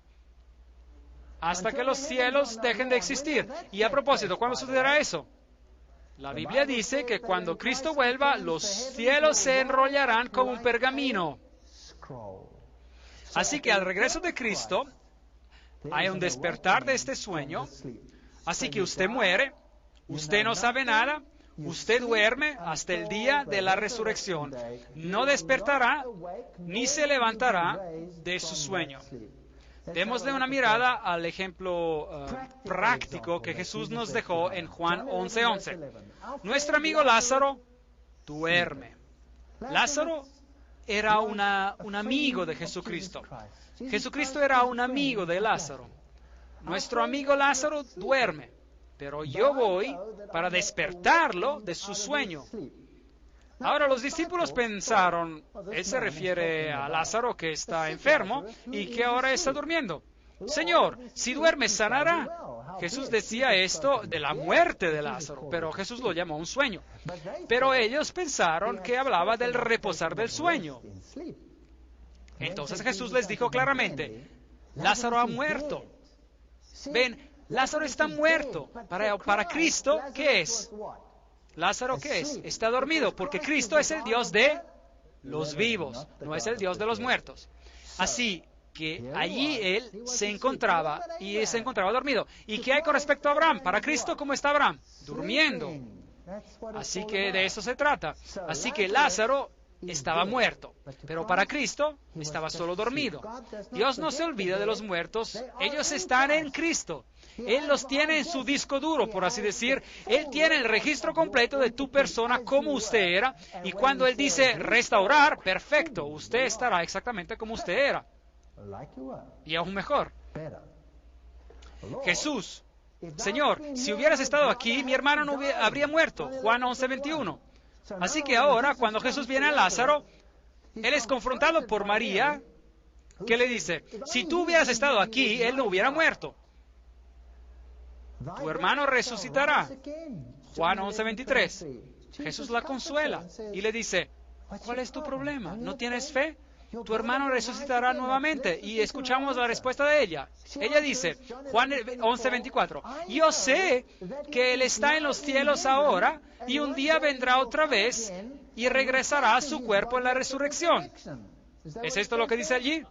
Hasta que los cielos dejen de existir. Y a propósito, ¿cuándo sucederá eso? La Biblia dice que cuando Cristo vuelva, los cielos se enrollarán como un pergamino. Así que al regreso de Cristo, hay un despertar de este sueño. Así que usted muere, usted no sabe nada, usted duerme hasta el día de la resurrección. No despertará ni se levantará de su sueño. Démosle una mirada al ejemplo práctico que Jesús nos dejó en Juan 11:11. Nuestro amigo Lázaro duerme. Lázaro era un amigo de Jesucristo. Jesucristo era un amigo de Lázaro. Nuestro amigo Lázaro duerme, pero yo voy para despertarlo de su sueño. Ahora los discípulos pensaron, él se refiere a Lázaro que está enfermo y que ahora está durmiendo. Señor, si duerme sanará. Jesús decía esto de la muerte de Lázaro, pero Jesús lo llamó un sueño. Pero ellos pensaron que hablaba del reposar del sueño. Entonces Jesús les dijo claramente, Lázaro ha muerto. Ven, Lázaro está muerto. Para Cristo, ¿qué es? Lázaro, ¿qué es? Está dormido, porque Cristo es el Dios de los vivos, no es el Dios de los muertos. Así que allí él se encontraba dormido. ¿Y qué hay con respecto a Abraham? Para Cristo, ¿cómo está Abraham? Durmiendo. Así que de eso se trata. Así que Lázaro estaba muerto, pero para Cristo estaba solo dormido. Dios no se olvida de los muertos, ellos están en Cristo. Él los tiene en su disco duro, por así decir. Él tiene el registro completo de tu persona como usted era, y cuando Él dice restaurar, perfecto, usted estará exactamente como usted era. Y aún mejor. Jesús, Señor, si hubieras estado aquí, mi hermano no habría muerto. Juan 11:21. Así que ahora, cuando Jesús viene a Lázaro, Él es confrontado por María, que le dice, si tú hubieras estado aquí, él no hubiera muerto. Tu hermano resucitará. Juan 11:23. Jesús la consuela y le dice, ¿cuál es tu problema? ¿No tienes fe? Tu hermano resucitará nuevamente. Y escuchamos la respuesta de ella. Ella dice, Juan 11:24, yo sé que Él está en los cielos ahora y un día vendrá otra vez y regresará a su cuerpo en la resurrección. ¿Es esto lo que dice allí?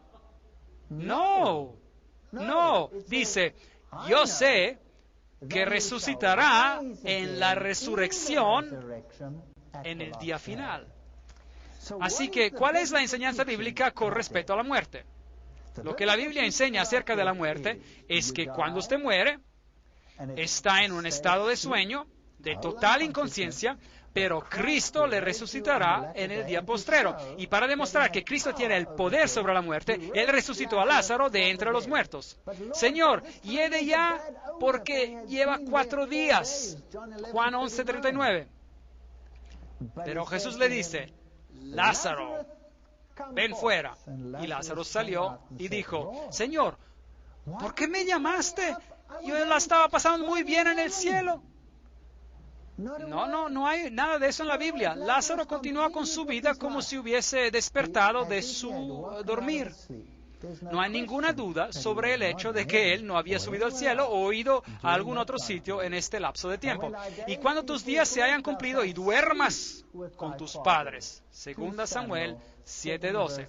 No, no. Dice, yo sé que resucitará en la resurrección en el día final. Así que, ¿cuál es la enseñanza bíblica con respecto a la muerte? Lo que la Biblia enseña acerca de la muerte es que cuando usted muere, está en un estado de sueño, de total inconsciencia, pero Cristo le resucitará en el día postrero. Y para demostrar que Cristo tiene el poder sobre la muerte, Él resucitó a Lázaro de entre los muertos. Señor, hiede ya porque lleva 4 días. Juan 11:39. Pero Jesús le dice, Lázaro, ven fuera. Y Lázaro salió y dijo, Señor, ¿por qué me llamaste? Yo la estaba pasando muy bien en el cielo. No hay nada de eso en la Biblia. Lázaro continúa con su vida como si hubiese despertado de su dormir. No hay ninguna duda sobre el hecho de que él no había subido al cielo o ido a algún otro sitio en este lapso de tiempo. Y cuando tus días se hayan cumplido y duermas con tus padres. 2 Samuel 7:12.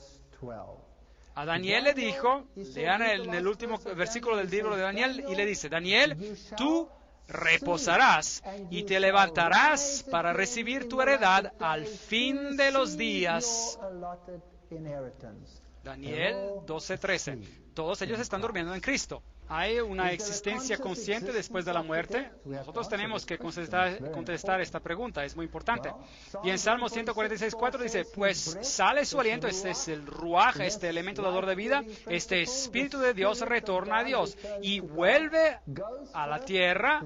A Daniel le dijo, lean en el último versículo del libro de Daniel, y le dice, Daniel, tú reposarás y te levantarás para recibir tu heredad al fin de los días. Daniel 12:13. Todos ellos están durmiendo en Cristo. ¿Hay una existencia consciente después de la muerte? Nosotros tenemos que contestar esta pregunta, es muy importante. Y en Salmo 146:4 dice, pues sale su aliento, este es el ruaj, este elemento dador de vida, este Espíritu de Dios retorna a Dios y vuelve a la tierra,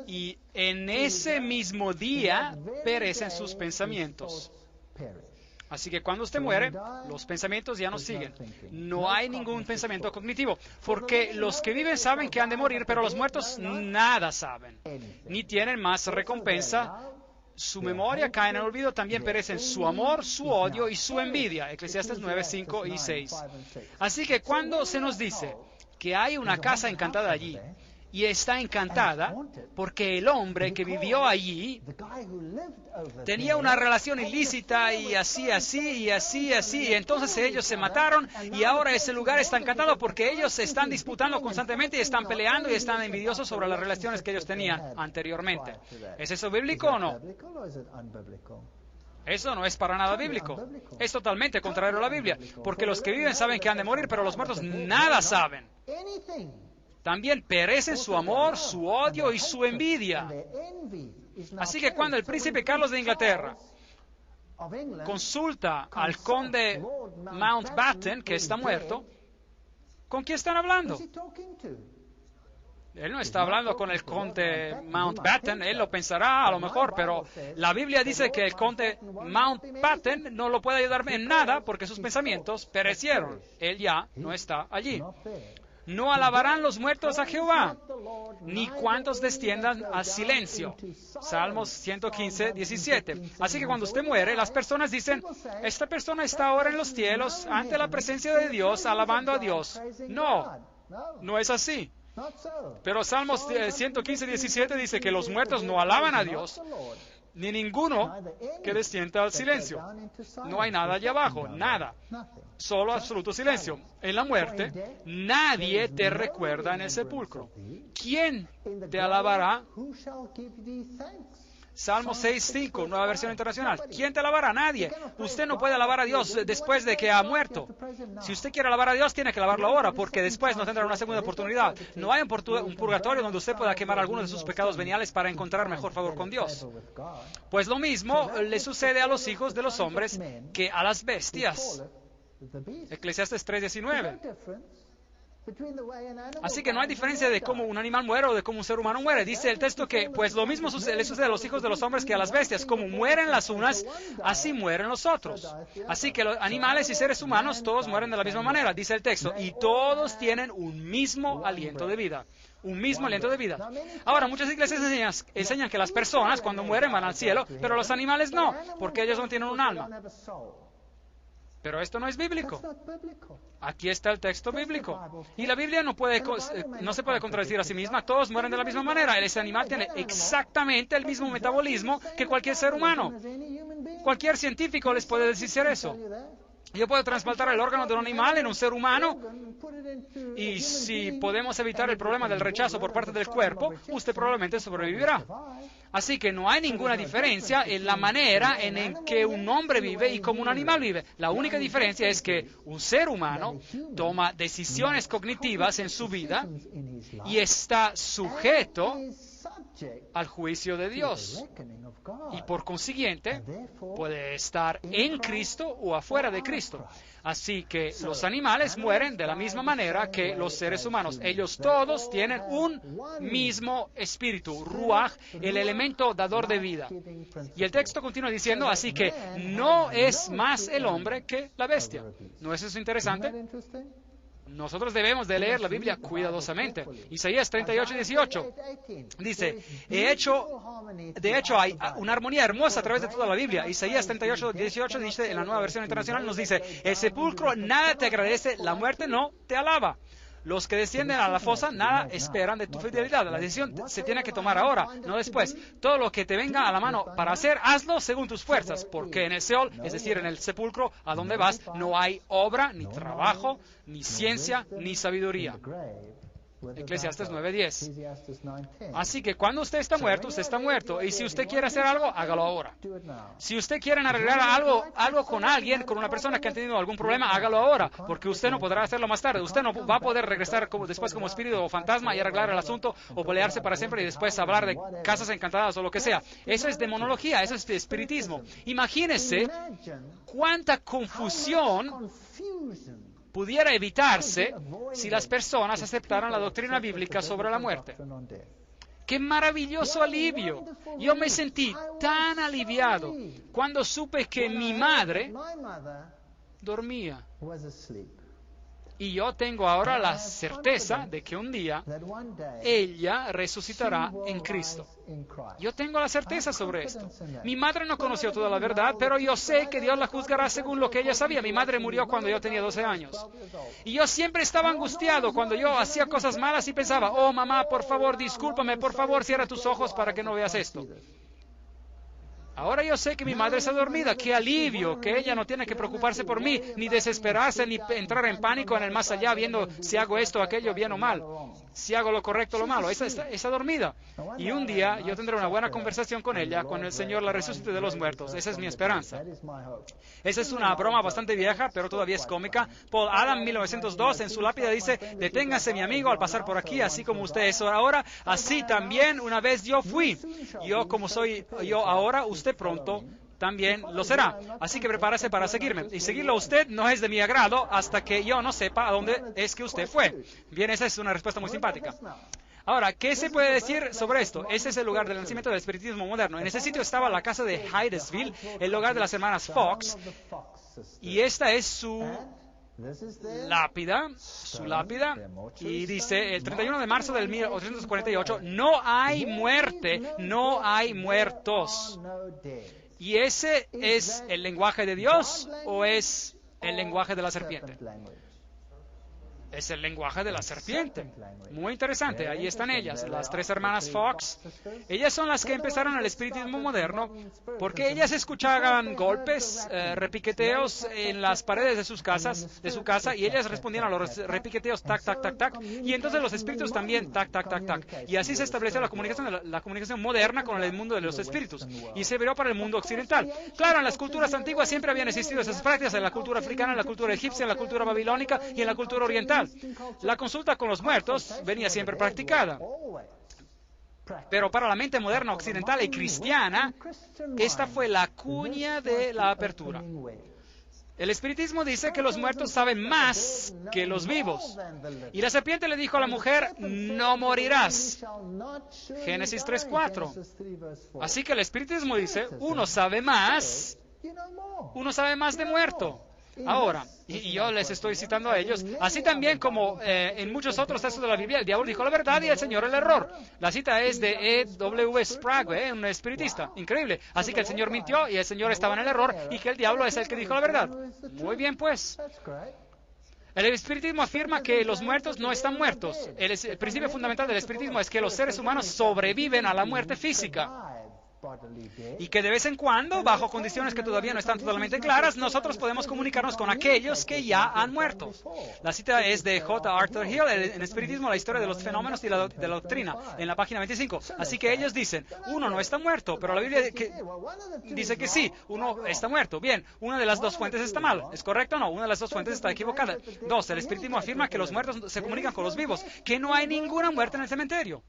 y en ese mismo día perecen sus pensamientos. Así que cuando usted muere, los pensamientos ya no siguen. No hay ningún pensamiento cognitivo, porque los que viven saben que han de morir, pero los muertos nada saben, ni tienen más recompensa. Su memoria cae en el olvido, también perecen su amor, su odio y su envidia. Eclesiastés 9:5 y 6. Así que cuando se nos dice que hay una casa encantada allí, y está encantada porque el hombre que vivió allí tenía una relación ilícita y así, y entonces ellos se mataron y ahora ese lugar está encantado porque ellos se están disputando constantemente y están peleando y están envidiosos sobre las relaciones que ellos tenían anteriormente. ¿Es eso bíblico o no? Eso no es para nada bíblico. Es totalmente contrario a la Biblia, porque los que viven saben que han de morir, pero los muertos nada saben. También perecen su amor, su odio y su envidia. Así que cuando el príncipe Carlos de Inglaterra consulta al conde Mountbatten, que está muerto, ¿con quién están hablando? Él no está hablando con el conde Mountbatten, él lo pensará a lo mejor, pero la Biblia dice que el conde Mountbatten no lo puede ayudar en nada porque sus pensamientos perecieron. Él ya no está allí. No alabarán los muertos a Jehová, ni cuantos desciendan al silencio. Salmos 115:17. Así que cuando usted muere, las personas dicen, esta persona está ahora en los cielos, ante la presencia de Dios, alabando a Dios. No, no es así. Pero Salmos 115:17 dice que los muertos no alaban a Dios, ni ninguno que descienda al silencio. No hay nada allá abajo, nada. Solo absoluto silencio. En la muerte, nadie te recuerda en el sepulcro. ¿Quién te alabará? Salmo 6:5, nueva versión internacional. ¿Quién te alabará? Nadie. Usted no puede alabar a Dios después de que ha muerto. Si usted quiere alabar a Dios, tiene que alabarlo ahora, porque después no tendrá una segunda oportunidad. No hay un purgatorio donde usted pueda quemar algunos de sus pecados veniales para encontrar mejor favor con Dios. Pues lo mismo le sucede a los hijos de los hombres que a las bestias. Eclesiastés 3:19. Así que no hay diferencia de cómo un animal muere o de cómo un ser humano muere. Dice el texto que, pues lo mismo le sucede a los hijos de los hombres que a las bestias. Como mueren las unas, así mueren los otros. Así que los animales y seres humanos, todos mueren de la misma manera, dice el texto. Y todos tienen un mismo aliento de vida. Un mismo aliento de vida. Ahora, muchas iglesias enseñan que las personas cuando mueren van al cielo, pero los animales no, porque ellos no tienen un alma. Pero esto no es bíblico. Aquí está el texto bíblico. Y la Biblia no se puede contradecir a sí misma. Todos mueren de la misma manera. Ese animal tiene exactamente el mismo metabolismo que cualquier ser humano. Cualquier científico les puede decir eso. Yo puedo trasplantar el órgano de un animal en un ser humano, y si podemos evitar el problema del rechazo por parte del cuerpo, usted probablemente sobrevivirá. Así que no hay ninguna diferencia en la manera en que un hombre vive y cómo un animal vive. La única diferencia es que un ser humano toma decisiones cognitivas en su vida y está sujeto al juicio de Dios. Y por consiguiente, puede estar en Cristo o afuera de Cristo. Así que los animales mueren de la misma manera que los seres humanos. Ellos todos tienen un mismo espíritu, ruach, el elemento dador de vida. Y el texto continúa diciendo, así que no es más el hombre que la bestia. ¿No es eso interesante? Nosotros debemos de leer la Biblia cuidadosamente. Isaías 38:18 dice, de hecho hay una armonía hermosa a través de toda la Biblia. Isaías 38:18 dice, en la Nueva Versión Internacional nos dice, el sepulcro nada te agradece, la muerte no te alaba. Los que descienden a la fosa nada esperan de tu fidelidad. La decisión se tiene que tomar ahora, no después. Todo lo que te venga a la mano para hacer, hazlo según tus fuerzas, porque en el Seol, es decir, en el sepulcro, a donde vas, no hay obra, ni trabajo, ni ciencia, ni sabiduría. Eclesiastes 9:10. Así que cuando usted está muerto, y si usted quiere hacer algo, hágalo ahora. Si usted quiere arreglar algo con alguien, con una persona que ha tenido algún problema, hágalo ahora, porque usted no podrá hacerlo más tarde. Usted no va a poder regresar después como espíritu o fantasma y arreglar el asunto, o pelearse para siempre y después hablar de casas encantadas o lo que sea. Eso es demonología, eso es espiritismo. Imagínese cuánta confusión pudiera evitarse si las personas aceptaran la doctrina bíblica sobre la muerte. ¡Qué maravilloso alivio! Yo me sentí tan aliviado cuando supe que mi madre dormía. Y yo tengo ahora la certeza de que un día ella resucitará en Cristo. Yo tengo la certeza sobre esto. Mi madre no conoció toda la verdad, pero yo sé que Dios la juzgará según lo que ella sabía. Mi madre murió cuando yo tenía 12 años. Y yo siempre estaba angustiado cuando yo hacía cosas malas y pensaba, oh mamá, por favor, discúlpame, por favor, cierra tus ojos para que no veas esto. Ahora yo sé que mi madre está dormida. ¡Qué alivio! Que ella no tiene que preocuparse por mí, ni desesperarse, ni entrar en pánico en el más allá, viendo si hago esto o aquello, bien o mal, si hago lo correcto o lo malo. Está dormida. Y un día yo tendré una buena conversación con ella, con el Señor la resucite de los muertos. Esa es mi esperanza. Esa es una broma bastante vieja, pero todavía es cómica. Paul Adam, 1902, en su lápida dice, deténgase mi amigo al pasar por aquí, así como usted es ahora, así también una vez yo fui. Yo como soy yo ahora, usted pronto también lo será. Así que prepárese para seguirme. Y seguirlo a usted no es de mi agrado hasta que yo no sepa a dónde es que usted fue. Bien, esa es una respuesta muy simpática. Ahora, ¿qué se puede decir sobre esto? Ese es el lugar del nacimiento del espiritismo moderno. En ese sitio estaba la casa de Hydesville, el hogar de las hermanas Fox, y esta es su lápida, y dice, el 31 de marzo del 1848, no hay muerte, no hay muertos. ¿Y ese es el lenguaje de Dios o es el lenguaje de la serpiente? Es el lenguaje de la serpiente. Muy interesante. Ahí están ellas, las tres hermanas Fox. Ellas son las que empezaron el espiritismo moderno porque ellas escuchaban golpes, repiqueteos en las paredes de su casa, y ellas respondían a los repiqueteos, tac, tac, tac, tac. Y entonces los espíritus también, tac, tac, tac, tac. Y así se estableció la comunicación moderna con el mundo de los espíritus. Y se viró para el mundo occidental. Claro, en las culturas antiguas siempre habían existido esas prácticas, en la cultura africana, en la cultura egipcia, en la cultura babilónica y en la cultura oriental. La consulta con los muertos venía siempre practicada. Pero para la mente moderna, occidental y cristiana, esta fue la cuña de la apertura. El espiritismo dice que los muertos saben más que los vivos. Y la serpiente le dijo a la mujer, no morirás. Génesis 3:4. Así que el espiritismo dice, uno sabe más de muerto. Ahora, y yo les estoy citando a ellos, así también como en muchos otros textos de la Biblia, el diablo dijo la verdad y el Señor el error. La cita es de E.W. Sprague, un espiritista, increíble. Así que el Señor mintió y el Señor estaba en el error y que el diablo es el que dijo la verdad. Muy bien, pues. El espiritismo afirma que los muertos no están muertos. El principio fundamental del espiritismo es que los seres humanos sobreviven a la muerte física. Y que de vez en cuando, bajo condiciones que todavía no están totalmente claras, nosotros podemos comunicarnos con aquellos que ya han muerto. La cita es de J. Arthur Hill, en Espiritismo, la historia de los fenómenos y de la doctrina, en la página 25. Así que ellos dicen, uno no está muerto, pero la Biblia dice que sí, uno está muerto. Bien, una de las dos fuentes está mal. ¿Es correcto o no? Una de las dos fuentes está equivocada. Dos, el Espiritismo afirma que los muertos se comunican con los vivos, que no hay ninguna muerte en el cementerio.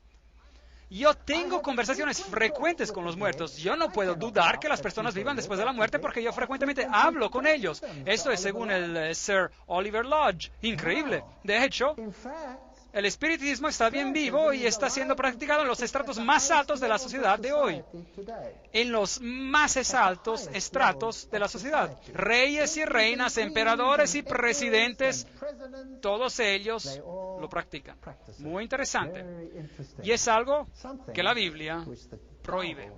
Yo tengo conversaciones frecuentes con los muertos. Yo no puedo dudar que las personas vivan después de la muerte porque yo frecuentemente hablo con ellos. Esto es según el Sir Oliver Lodge. Increíble. De hecho, el espiritismo está bien vivo y está siendo practicado en los estratos más altos de la sociedad de hoy. En los más altos estratos de la sociedad. Reyes y reinas, emperadores y presidentes, todos ellos lo practican. Muy interesante. Y es algo que la Biblia prohíbe.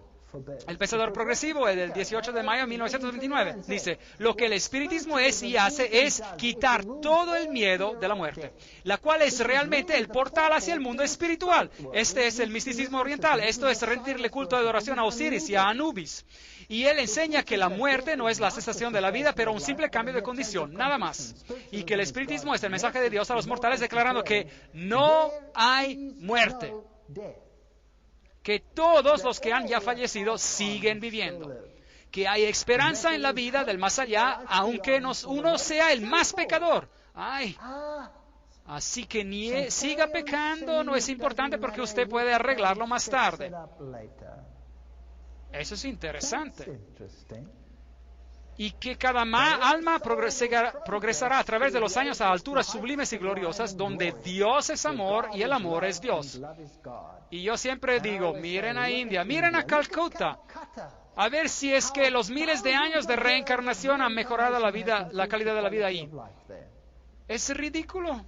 El Pensador Progresivo, del 18 de mayo de 1929, dice, lo que el espiritismo es y hace es quitar todo el miedo de la muerte, la cual es realmente el portal hacia el mundo espiritual. Este es el misticismo oriental. Esto es rendirle culto de adoración a Osiris y a Anubis. Y él enseña que la muerte no es la cesación de la vida, pero un simple cambio de condición, nada más. Y que el espiritismo es el mensaje de Dios a los mortales declarando que no hay muerte. Que todos los que han ya fallecido siguen viviendo. Que hay esperanza en la vida del más allá, aunque uno sea el más pecador. Ay, así que siga pecando, no es importante porque usted puede arreglarlo más tarde. Eso es interesante. Y que cada alma progresará a través de los años a alturas sublimes y gloriosas, donde Dios es amor y el amor es Dios. Y yo siempre digo, miren a India, miren a Calcuta, a ver si es que los miles de años de reencarnación han mejorado la calidad de la vida ahí. Es ridículo.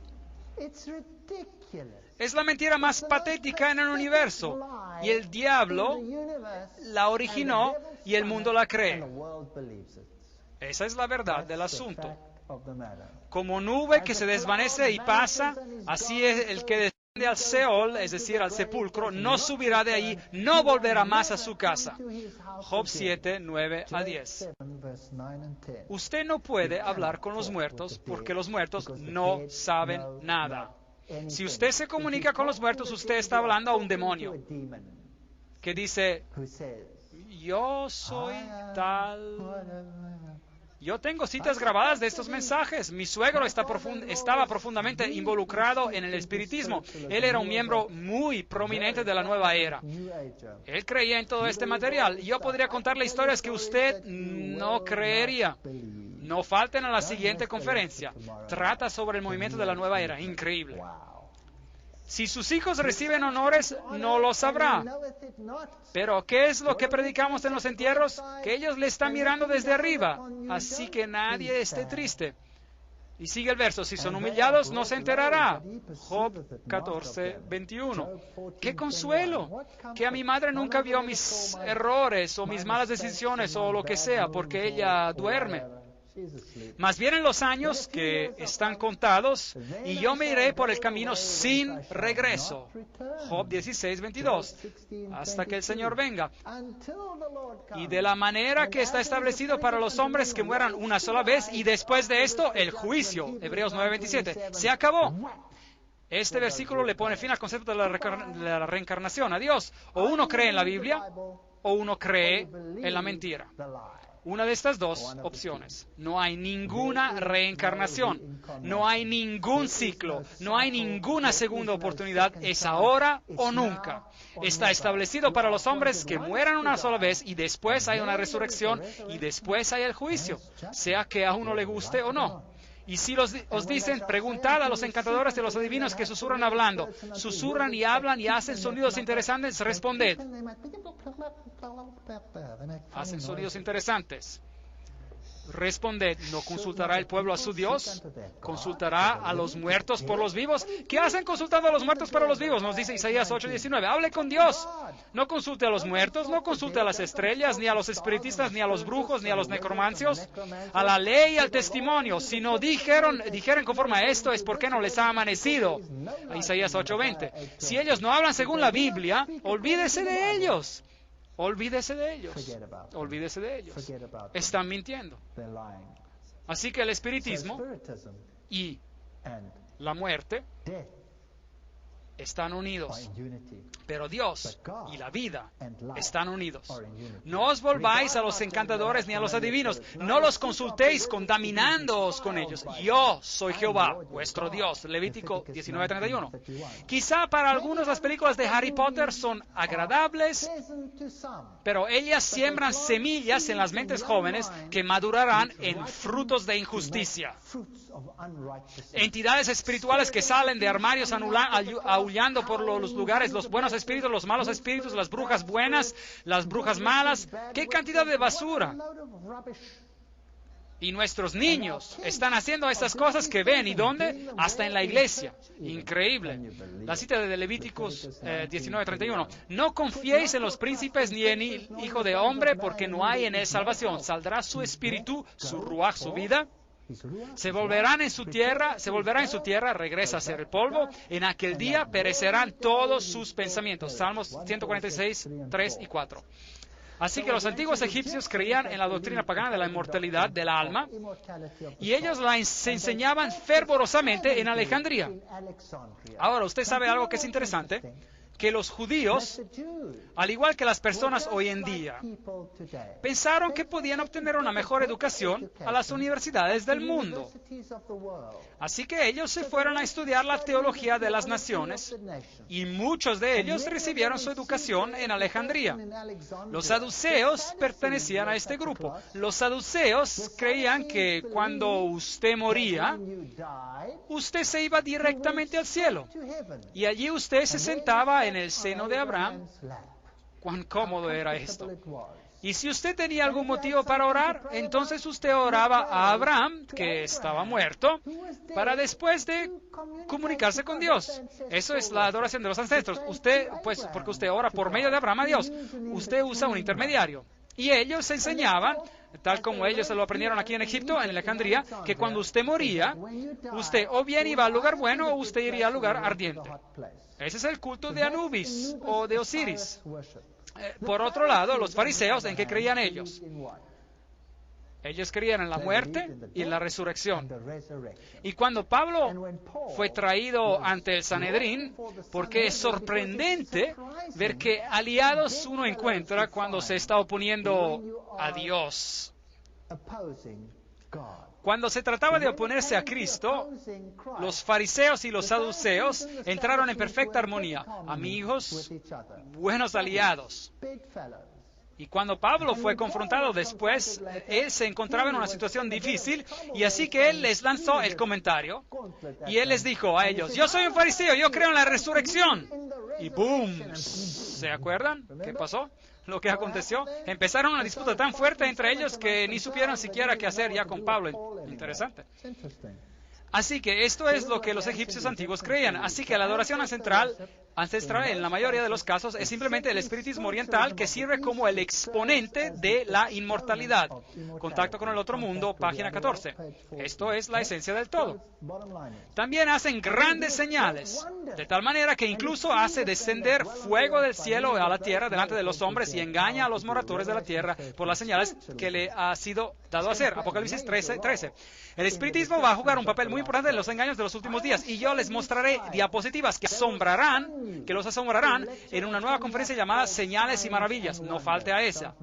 Es la mentira más patética en el universo. Y el diablo la originó y el mundo la cree. Esa es la verdad del asunto. Como nube que se desvanece y pasa, así es el que desciende al Seol, es decir, al sepulcro, no subirá de ahí, no volverá más a su casa. Job 7, 9 a 10. Usted no puede hablar con los muertos porque los muertos no saben nada. Si usted se comunica con los muertos, usted está hablando a un demonio que dice, yo soy tal. Yo tengo citas grabadas de estos mensajes. Mi suegro estaba profundamente involucrado en el espiritismo. Él era un miembro muy prominente de la nueva era. Él creía en todo este material. Yo podría contarle historias que usted no creería. No falten a la siguiente conferencia. Trata sobre el movimiento de la nueva era. Increíble. Si sus hijos reciben honores, no lo sabrá. Pero ¿qué es lo que predicamos en los entierros? Que ellos le están mirando desde arriba. Así que nadie esté triste. Y sigue el verso. Si son humillados, no se enterará. Job 14, 21. ¡Qué consuelo! Que a mi madre nunca vio mis errores o mis malas decisiones o lo que sea, porque ella duerme. Más bien en los años que están contados, y yo me iré por el camino sin regreso. Job 16, 22. Hasta que el Señor venga. Y de la manera que está establecido para los hombres que mueran una sola vez, y después de esto, el juicio. Hebreos 9, 27. Se acabó. Este versículo le pone fin al concepto de la reencarnación. Adiós. O uno cree en la Biblia, o uno cree en la mentira. Una de estas dos opciones. No hay ninguna reencarnación. No hay ningún ciclo. No hay ninguna segunda oportunidad. Es ahora o nunca. Está establecido para los hombres que mueran una sola vez y después hay una resurrección y después hay el juicio, sea que a uno le guste o no. Y si os dicen, preguntad a los encantadores de los adivinos que susurran hablando. Susurran y hablan y hacen sonidos interesantes, responded. Hacen sonidos interesantes. Responded, ¿no consultará el pueblo a su Dios? ¿Consultará a los muertos por los vivos? ¿Qué hacen consultando a los muertos para los vivos? Nos dice Isaías 8:19. Hable con Dios. No consulte a los muertos, no consulte a las estrellas, ni a los espiritistas, ni a los brujos, ni a los necromancios, a la ley y al testimonio. Si no dijeron conforme a esto, es porque no les ha amanecido. Isaías 8:20. Si ellos no hablan según la Biblia, olvídese de ellos. olvídese de ellos. Olvídese de ellos. Están mintiendo. Así que el espiritismo y la muerte están unidos, pero Dios y la vida están unidos. No os volváis a los encantadores ni a los adivinos, no los consultéis contaminándoos con ellos. Yo soy Jehová, vuestro Dios. Levítico 19:31. Quizá para algunos las películas de Harry Potter son agradables, pero ellas siembran semillas en las mentes jóvenes que madurarán en frutos de injusticia. Entidades espirituales que salen de armarios aullando por los lugares, los buenos espíritus, los malos espíritus, las brujas buenas, las brujas malas. ¡Qué cantidad de basura! Y nuestros niños están haciendo estas cosas que ven. ¿Y dónde? Hasta en la iglesia. Increíble. La cita de Levíticos 19:31. No confiéis en los príncipes ni en el Hijo de Hombre, porque no hay en él salvación. Saldrá su espíritu, su ruaj, su vida. Se volverá en su tierra, regresa a ser el polvo. En aquel día perecerán todos sus pensamientos. Salmos 146, 3 y 4. Así que los antiguos egipcios creían en la doctrina pagana de la inmortalidad del alma, y ellos la enseñaban fervorosamente en Alejandría. Ahora, usted sabe algo que es interesante, que los judíos, al igual que las personas hoy en día, pensaron que podían obtener una mejor educación a las universidades del mundo. Así que ellos se fueron a estudiar la teología de las naciones, y muchos de ellos recibieron su educación en Alejandría. Los saduceos pertenecían a este grupo. Los saduceos creían que cuando usted moría, usted se iba directamente al cielo, y allí usted se sentaba en el seno de Abraham. Cuán cómodo era esto. Y si usted tenía algún motivo para orar, entonces usted oraba a Abraham, que estaba muerto, para después de comunicarse con Dios. Eso es la adoración de los ancestros. Usted, pues, porque usted ora por medio de Abraham a Dios, usted usa un intermediario. Y ellos enseñaban, tal como ellos se lo aprendieron aquí en Egipto, en Alejandría, que cuando usted moría, usted o bien iba al lugar bueno o usted iría al lugar ardiente. Ese es el culto de Anubis o de Osiris. Por otro lado, los fariseos, ¿en qué creían ellos? Ellos creían en la muerte y en la resurrección. Y cuando Pablo fue traído ante el Sanedrín, porque es sorprendente ver qué aliados uno encuentra cuando se está oponiendo a Dios. Cuando se trataba de oponerse a Cristo, los fariseos y los saduceos entraron en perfecta armonía, amigos, buenos aliados. Y cuando Pablo fue confrontado después, él se encontraba en una situación difícil, y así que él les lanzó el comentario, y él les dijo a ellos: yo soy un fariseo, yo creo en la resurrección. Y ¡boom! ¿Se acuerdan qué pasó? Lo que aconteció. Empezaron una disputa tan fuerte entre ellos que ni supieron siquiera qué hacer ya con Pablo. Interesante. Así que esto es lo que los egipcios antiguos creían. Así que la adoración ancestral en la mayoría de los casos es simplemente el espiritismo oriental, que sirve como el exponente de la inmortalidad. Contacto con el otro mundo, página 14. Esto es la esencia del todo. También hacen grandes señales, de tal manera que incluso hace descender fuego del cielo a la tierra delante de los hombres y engaña a los moradores de la tierra por las señales que le ha sido dado a hacer. Apocalipsis 13:13. El espiritismo va a jugar un papel muy importante en los engaños de los últimos días, y yo les mostraré diapositivas que los asombrarán en una nueva conferencia llamada Señales y Maravillas. No falte a esa.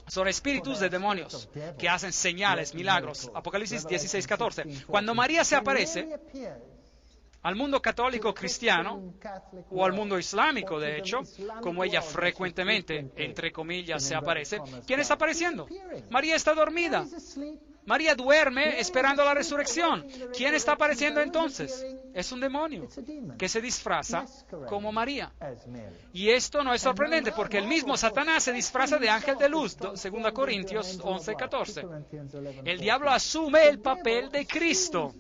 Son espíritus de demonios que hacen señales, milagros. Apocalipsis 16:14. Cuando María se aparece al mundo católico cristiano, o al mundo islámico, de hecho, como ella frecuentemente, entre comillas, se aparece, ¿quién está apareciendo? María está dormida. María duerme esperando la resurrección. ¿Quién está apareciendo entonces? Es un demonio que se disfraza como María. Y esto no es sorprendente, porque el mismo Satanás se disfraza de ángel de luz. 2 Corintios 11:14. El diablo asume el papel de Cristo.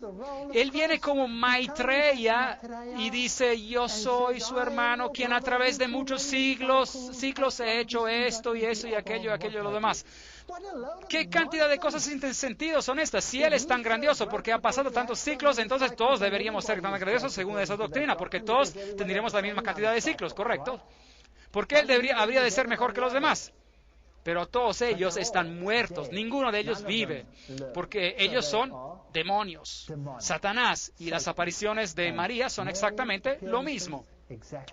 Él viene como Maitreya y dice: yo soy su hermano, quien a través de muchos siglos he hecho esto y eso y aquello y lo demás. ¿Qué cantidad de cosas sin sentido son estas? Si Él es tan grandioso porque ha pasado tantos ciclos, entonces todos deberíamos ser tan grandiosos según esa doctrina, porque todos tendríamos la misma cantidad de ciclos, ¿correcto? ¿Por qué él habría de ser mejor que los demás? Pero todos ellos están muertos, ninguno de ellos vive, porque ellos son demonios. Satanás y las apariciones de María son exactamente lo mismo.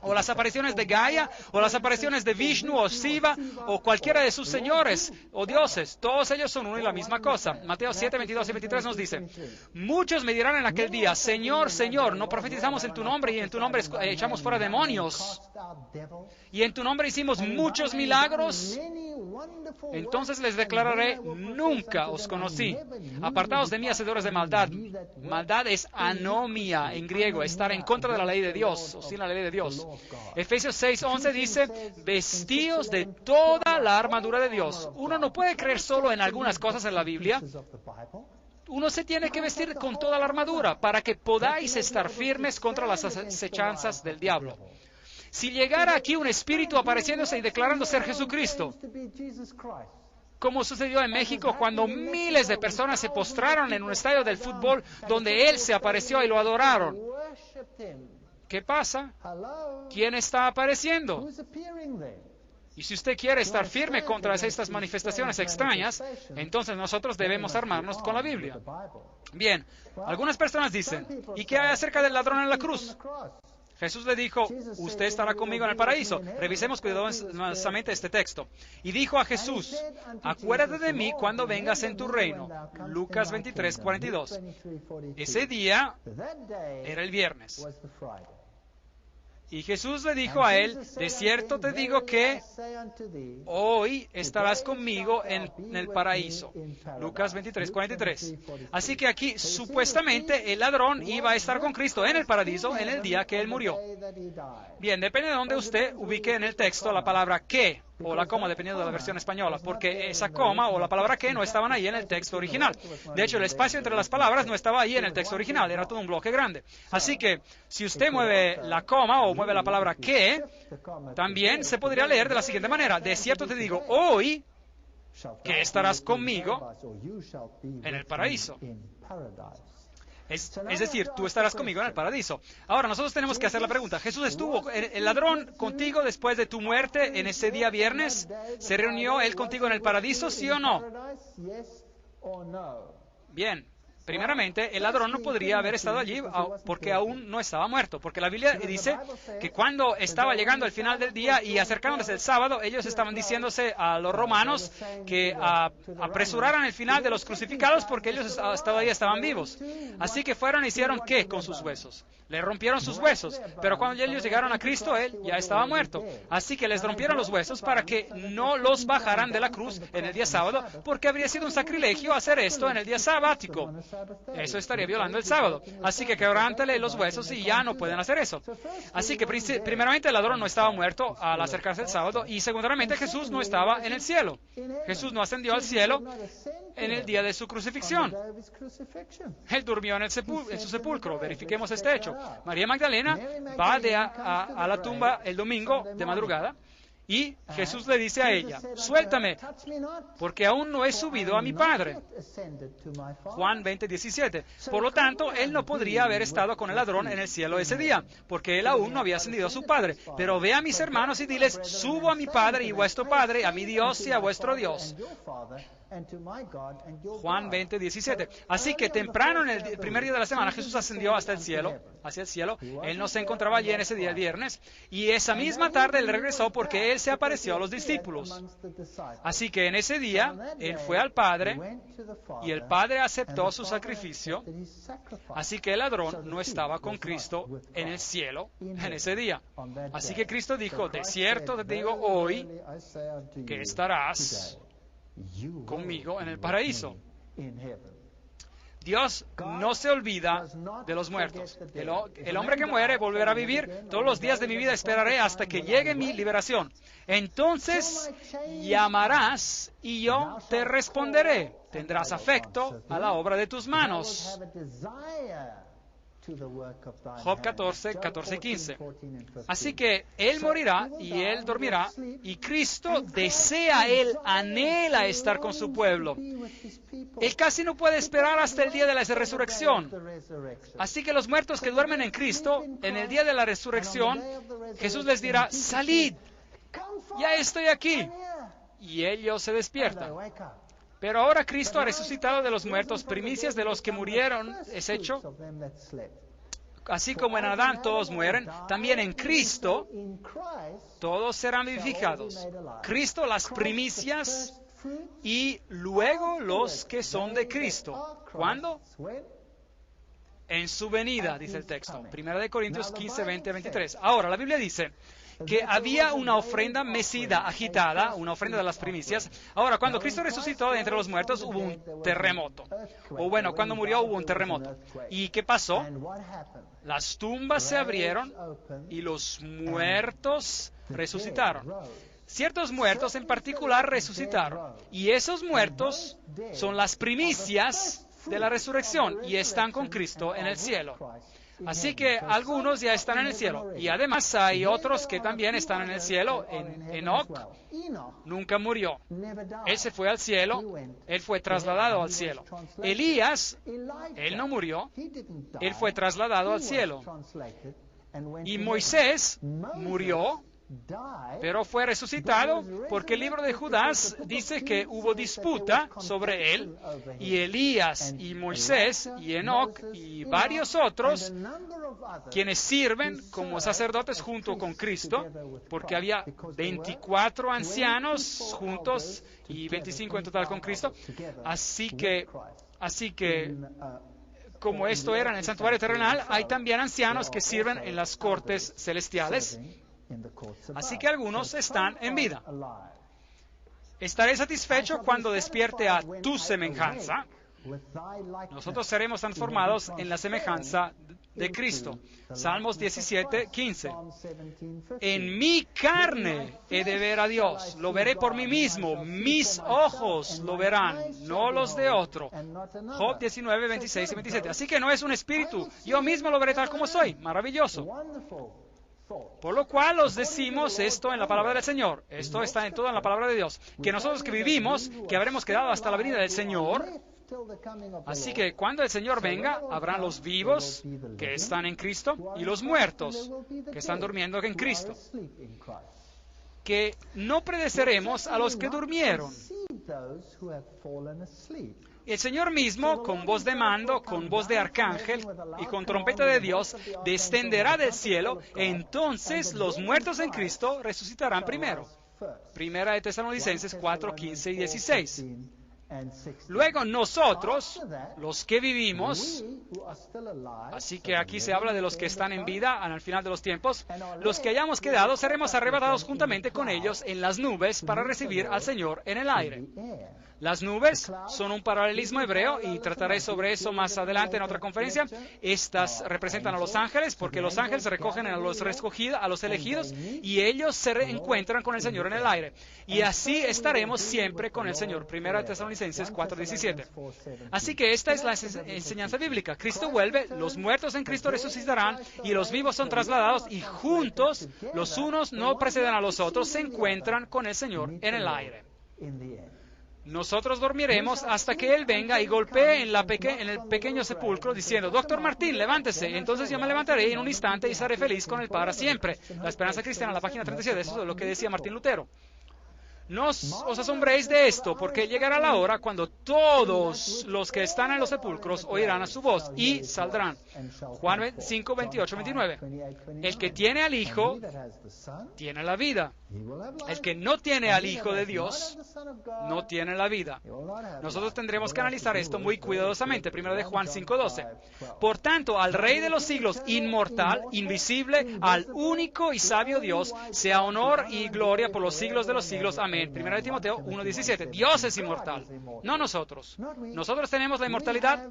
O las apariciones de Gaia, o las apariciones de Vishnu, o Shiva, o cualquiera de sus señores, o dioses. Todos ellos son uno y la misma cosa. Mateo 7, 22 y 23 nos dice: muchos me dirán en aquel día, Señor, Señor, ¿no profetizamos en tu nombre y en tu nombre echamos fuera demonios? Y en tu nombre hicimos muchos milagros. Entonces les declararé, nunca os conocí. Apartaos de mí, hacedores de maldad. Maldad es anomia en griego, estar en contra de la ley de Dios, o sin la ley de Dios. Efesios 6:11 dice, vestíos de toda la armadura de Dios. Uno no puede creer solo en algunas cosas en la Biblia. Uno se tiene que vestir con toda la armadura para que podáis estar firmes contra las acechanzas del diablo. Si llegara aquí un espíritu apareciéndose y declarando ser Jesucristo, como sucedió en México cuando miles de personas se postraron en un estadio del fútbol donde Él se apareció y lo adoraron, ¿qué pasa? ¿Quién está apareciendo? Y si usted quiere estar firme contra estas manifestaciones extrañas, entonces nosotros debemos armarnos con la Biblia. Bien, algunas personas dicen, ¿y qué hay acerca del ladrón en la cruz? Jesús le dijo, usted estará conmigo en el paraíso. Revisemos cuidadosamente este texto. Y dijo a Jesús, acuérdate de mí cuando vengas en tu reino. Lucas 23, 42. Ese día era el viernes. Y Jesús le dijo a él, de cierto te digo que hoy estarás conmigo en el paraíso. Lucas 23, 43. Así que aquí, supuestamente, el ladrón iba a estar con Cristo en el paraíso en el día que él murió. Bien, depende de dónde usted ubique en el texto la palabra que o la coma, dependiendo de la versión española, porque esa coma o la palabra que no estaban ahí en el texto original. De hecho, el espacio entre las palabras no estaba ahí en el texto original, era todo un bloque grande. Así que, si usted mueve la coma o mueve la palabra que, también se podría leer de la siguiente manera. De cierto te digo, hoy que estarás conmigo en el paraíso. Es decir, tú estarás conmigo en el paraíso. Ahora, nosotros tenemos que hacer la pregunta. ¿Jesús estuvo, el ladrón, contigo después de tu muerte en ese día viernes? ¿Se reunió él contigo en el paraíso, sí o no? Bien. Primeramente, el ladrón no podría haber estado allí porque aún no estaba muerto, porque la Biblia dice que cuando estaba llegando el final del día y acercándose el sábado, ellos estaban diciéndose a los romanos que apresuraran el final de los crucificados porque ellos todavía estaban vivos. Así que fueron y hicieron ¿qué con sus huesos? Le rompieron sus huesos, pero cuando ellos llegaron a Cristo, Él ya estaba muerto. Así que les rompieron los huesos para que no los bajaran de la cruz en el día sábado, porque habría sido un sacrilegio hacer esto en el día sabático. Eso estaría violando el sábado. Así que quebrántale los huesos y ya no pueden hacer eso. Así que primeramente el ladrón no estaba muerto al acercarse el sábado y segundamente Jesús no estaba en el cielo. Jesús no ascendió al cielo en el día de su crucifixión. Él durmió en su sepulcro. Verifiquemos este hecho. María Magdalena va a la tumba el domingo de madrugada y Jesús le dice a ella, suéltame, porque aún no he subido a mi Padre. Juan 20, 17. Por lo tanto, él no podría haber estado con el ladrón en el cielo ese día, porque él aún no había ascendido a su Padre. Pero ve a mis hermanos y diles, subo a mi Padre y vuestro Padre, a mi Dios y a vuestro Dios. Juan 20, 17. Así que temprano en el primer día de la semana Jesús ascendió hacia el cielo. Él no se encontraba allí en ese día, el viernes, y esa misma tarde él regresó porque él se apareció a los discípulos. Así que en ese día él fue al Padre y el Padre aceptó su sacrificio. Así que el ladrón no estaba con Cristo en el cielo en ese día. Así que Cristo dijo, de cierto te digo hoy que estarás conmigo en el paraíso. Dios no se olvida de los muertos. El hombre que muere volverá a vivir. Todos los días de mi vida esperaré hasta que llegue mi liberación. Entonces llamarás y yo te responderé. Tendrás afecto a la obra de tus manos. Job 14, 14 y 15. Así que Él morirá y Él dormirá, y Cristo desea, Él anhela estar con su pueblo. Él casi no puede esperar hasta el día de la resurrección. Así que los muertos que duermen en Cristo, en el día de la resurrección, Jesús les dirá, salid, ya estoy aquí. Y ellos se despiertan. Pero ahora Cristo ha resucitado de los muertos, primicias de los que murieron es hecho. Así como en Adán todos mueren, también en Cristo todos serán vivificados. Cristo las primicias y luego los que son de Cristo. ¿Cuándo? En su venida, dice el texto. 1 Corintios 15, 20, 23. Ahora, la Biblia dice que había una ofrenda mecida, agitada, una ofrenda de las primicias. Ahora, cuando Cristo resucitó de entre los muertos, hubo un terremoto. O bueno, cuando murió hubo un terremoto. ¿Y qué pasó? Las tumbas se abrieron y los muertos resucitaron. Ciertos muertos en particular resucitaron. Y esos muertos son las primicias de la resurrección y están con Cristo en el cielo. Así que algunos ya están en el cielo. Y además hay otros que también están en el cielo. Enoc nunca murió. Él se fue al cielo. Él fue trasladado al cielo. Elías, él no murió. Él fue trasladado al cielo. Y Moisés murió, pero fue resucitado porque el libro de Judas dice que hubo disputa sobre él, y Elías y Moisés y Enoc y varios otros quienes sirven como sacerdotes junto con Cristo, porque había 24 ancianos juntos y 25 en total con Cristo. Así que como esto era en el santuario terrenal, hay también ancianos que sirven en las cortes celestiales. Así que algunos están en vida. Estaré satisfecho cuando despierte a tu semejanza. Nosotros seremos transformados en la semejanza de Cristo. Salmos 17, 15. En mi carne he de ver a Dios. Lo veré por mí mismo. Mis ojos lo verán, no los de otro. Job 19, 26 y 27. Así que no es un espíritu. Yo mismo lo veré tal como soy. Maravilloso. Por lo cual os decimos esto en la palabra del Señor. Esto está en toda la palabra de Dios. Que nosotros que vivimos, que habremos quedado hasta la venida del Señor. Así que cuando el Señor venga, habrán los vivos que están en Cristo y los muertos que están durmiendo en Cristo. Que no predeceremos a los que durmieron. El Señor mismo, con voz de mando, con voz de arcángel y con trompeta de Dios, descenderá del cielo, entonces los muertos en Cristo resucitarán primero. Primera de Tesalonicenses 4, 15 y 16. Luego nosotros, los que vivimos, así que aquí se habla de los que están en vida al final de los tiempos, los que hayamos quedado seremos arrebatados juntamente con ellos en las nubes para recibir al Señor en el aire. Las nubes son un paralelismo hebreo y trataré sobre eso más adelante en otra conferencia. Estas representan a los ángeles porque los ángeles recogen a los elegidos y ellos se reencuentran con el Señor en el aire. Y así estaremos siempre con el Señor. Primera de Tesalonicenses 4:17. Así que esta es la enseñanza bíblica. Cristo vuelve, los muertos en Cristo resucitarán y los vivos son trasladados y juntos, los unos no preceden a los otros, se encuentran con el Señor en el aire. Nosotros dormiremos hasta que Él venga y golpee en el pequeño sepulcro diciendo, Doctor Martín, levántese. Entonces yo me levantaré en un instante y estaré feliz con Él para siempre. La Esperanza Cristiana, la página 37, eso es lo que decía Martín Lutero. No os asombréis de esto, porque llegará la hora cuando todos los que están en los sepulcros oirán a su voz y saldrán. Juan 5, 28, 29. El que tiene al Hijo tiene la vida. El que no tiene al Hijo de Dios no tiene la vida. Nosotros tendremos que analizar esto muy cuidadosamente. Primero de Juan 5, 12. Por tanto, al Rey de los siglos, inmortal, invisible, al único y sabio Dios, sea honor y gloria por los siglos de los siglos. Amén. Primera de Timoteo 1:17. Dios es inmortal, no nosotros. Nosotros tenemos la inmortalidad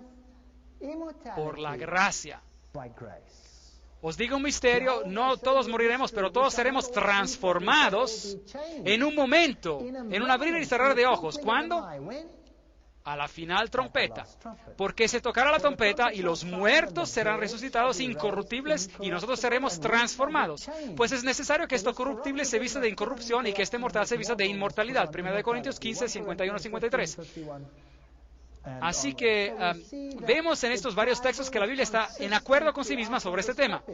por la gracia. Os digo un misterio, no todos moriremos, pero todos seremos transformados en un momento, en un abrir y cerrar de ojos. ¿Cuándo? A la final trompeta, porque se tocará la trompeta y los muertos serán resucitados incorruptibles y nosotros seremos transformados. Pues es necesario que esto corruptible se vista de incorrupción y que este mortal se vista de inmortalidad. 1 Corintios 15, 51, 53. Así que vemos en estos varios textos que la Biblia está en acuerdo con sí misma sobre este tema.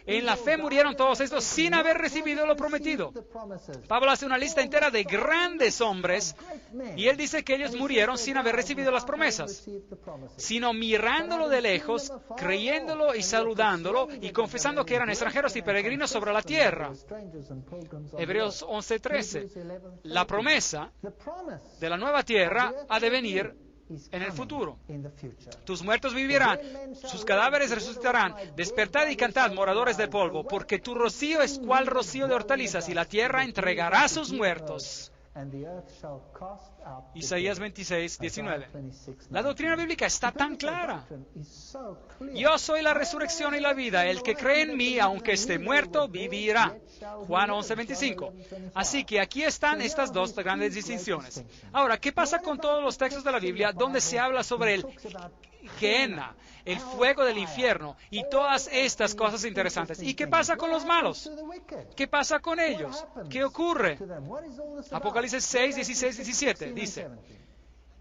En la fe murieron todos estos sin haber recibido lo prometido. Pablo hace una lista entera de grandes hombres y él dice que ellos murieron sin haber recibido las promesas, sino mirándolo de lejos, creyéndolo y saludándolo y confesando que eran extranjeros y peregrinos sobre la tierra. Hebreos 11:13. La promesa de la nueva tierra ha de venir en el futuro. Tus muertos vivirán, sus cadáveres resucitarán. Despertad y cantad, moradores del polvo, porque tu rocío es cual rocío de hortalizas, y la tierra entregará a sus muertos. Isaías 26:19. La doctrina bíblica está tan clara. Yo soy la resurrección y la vida. El que cree en mí, aunque esté muerto, vivirá. Juan 11:25. Así que aquí están estas dos grandes distinciones. Ahora, ¿qué pasa con todos los textos de la Biblia donde se habla sobre el Gehenna, el fuego del infierno y todas estas cosas interesantes? ¿Y qué pasa con los malos? ¿Qué pasa con ellos? ¿Qué ocurre? Apocalipsis 6, 16, 17 dice: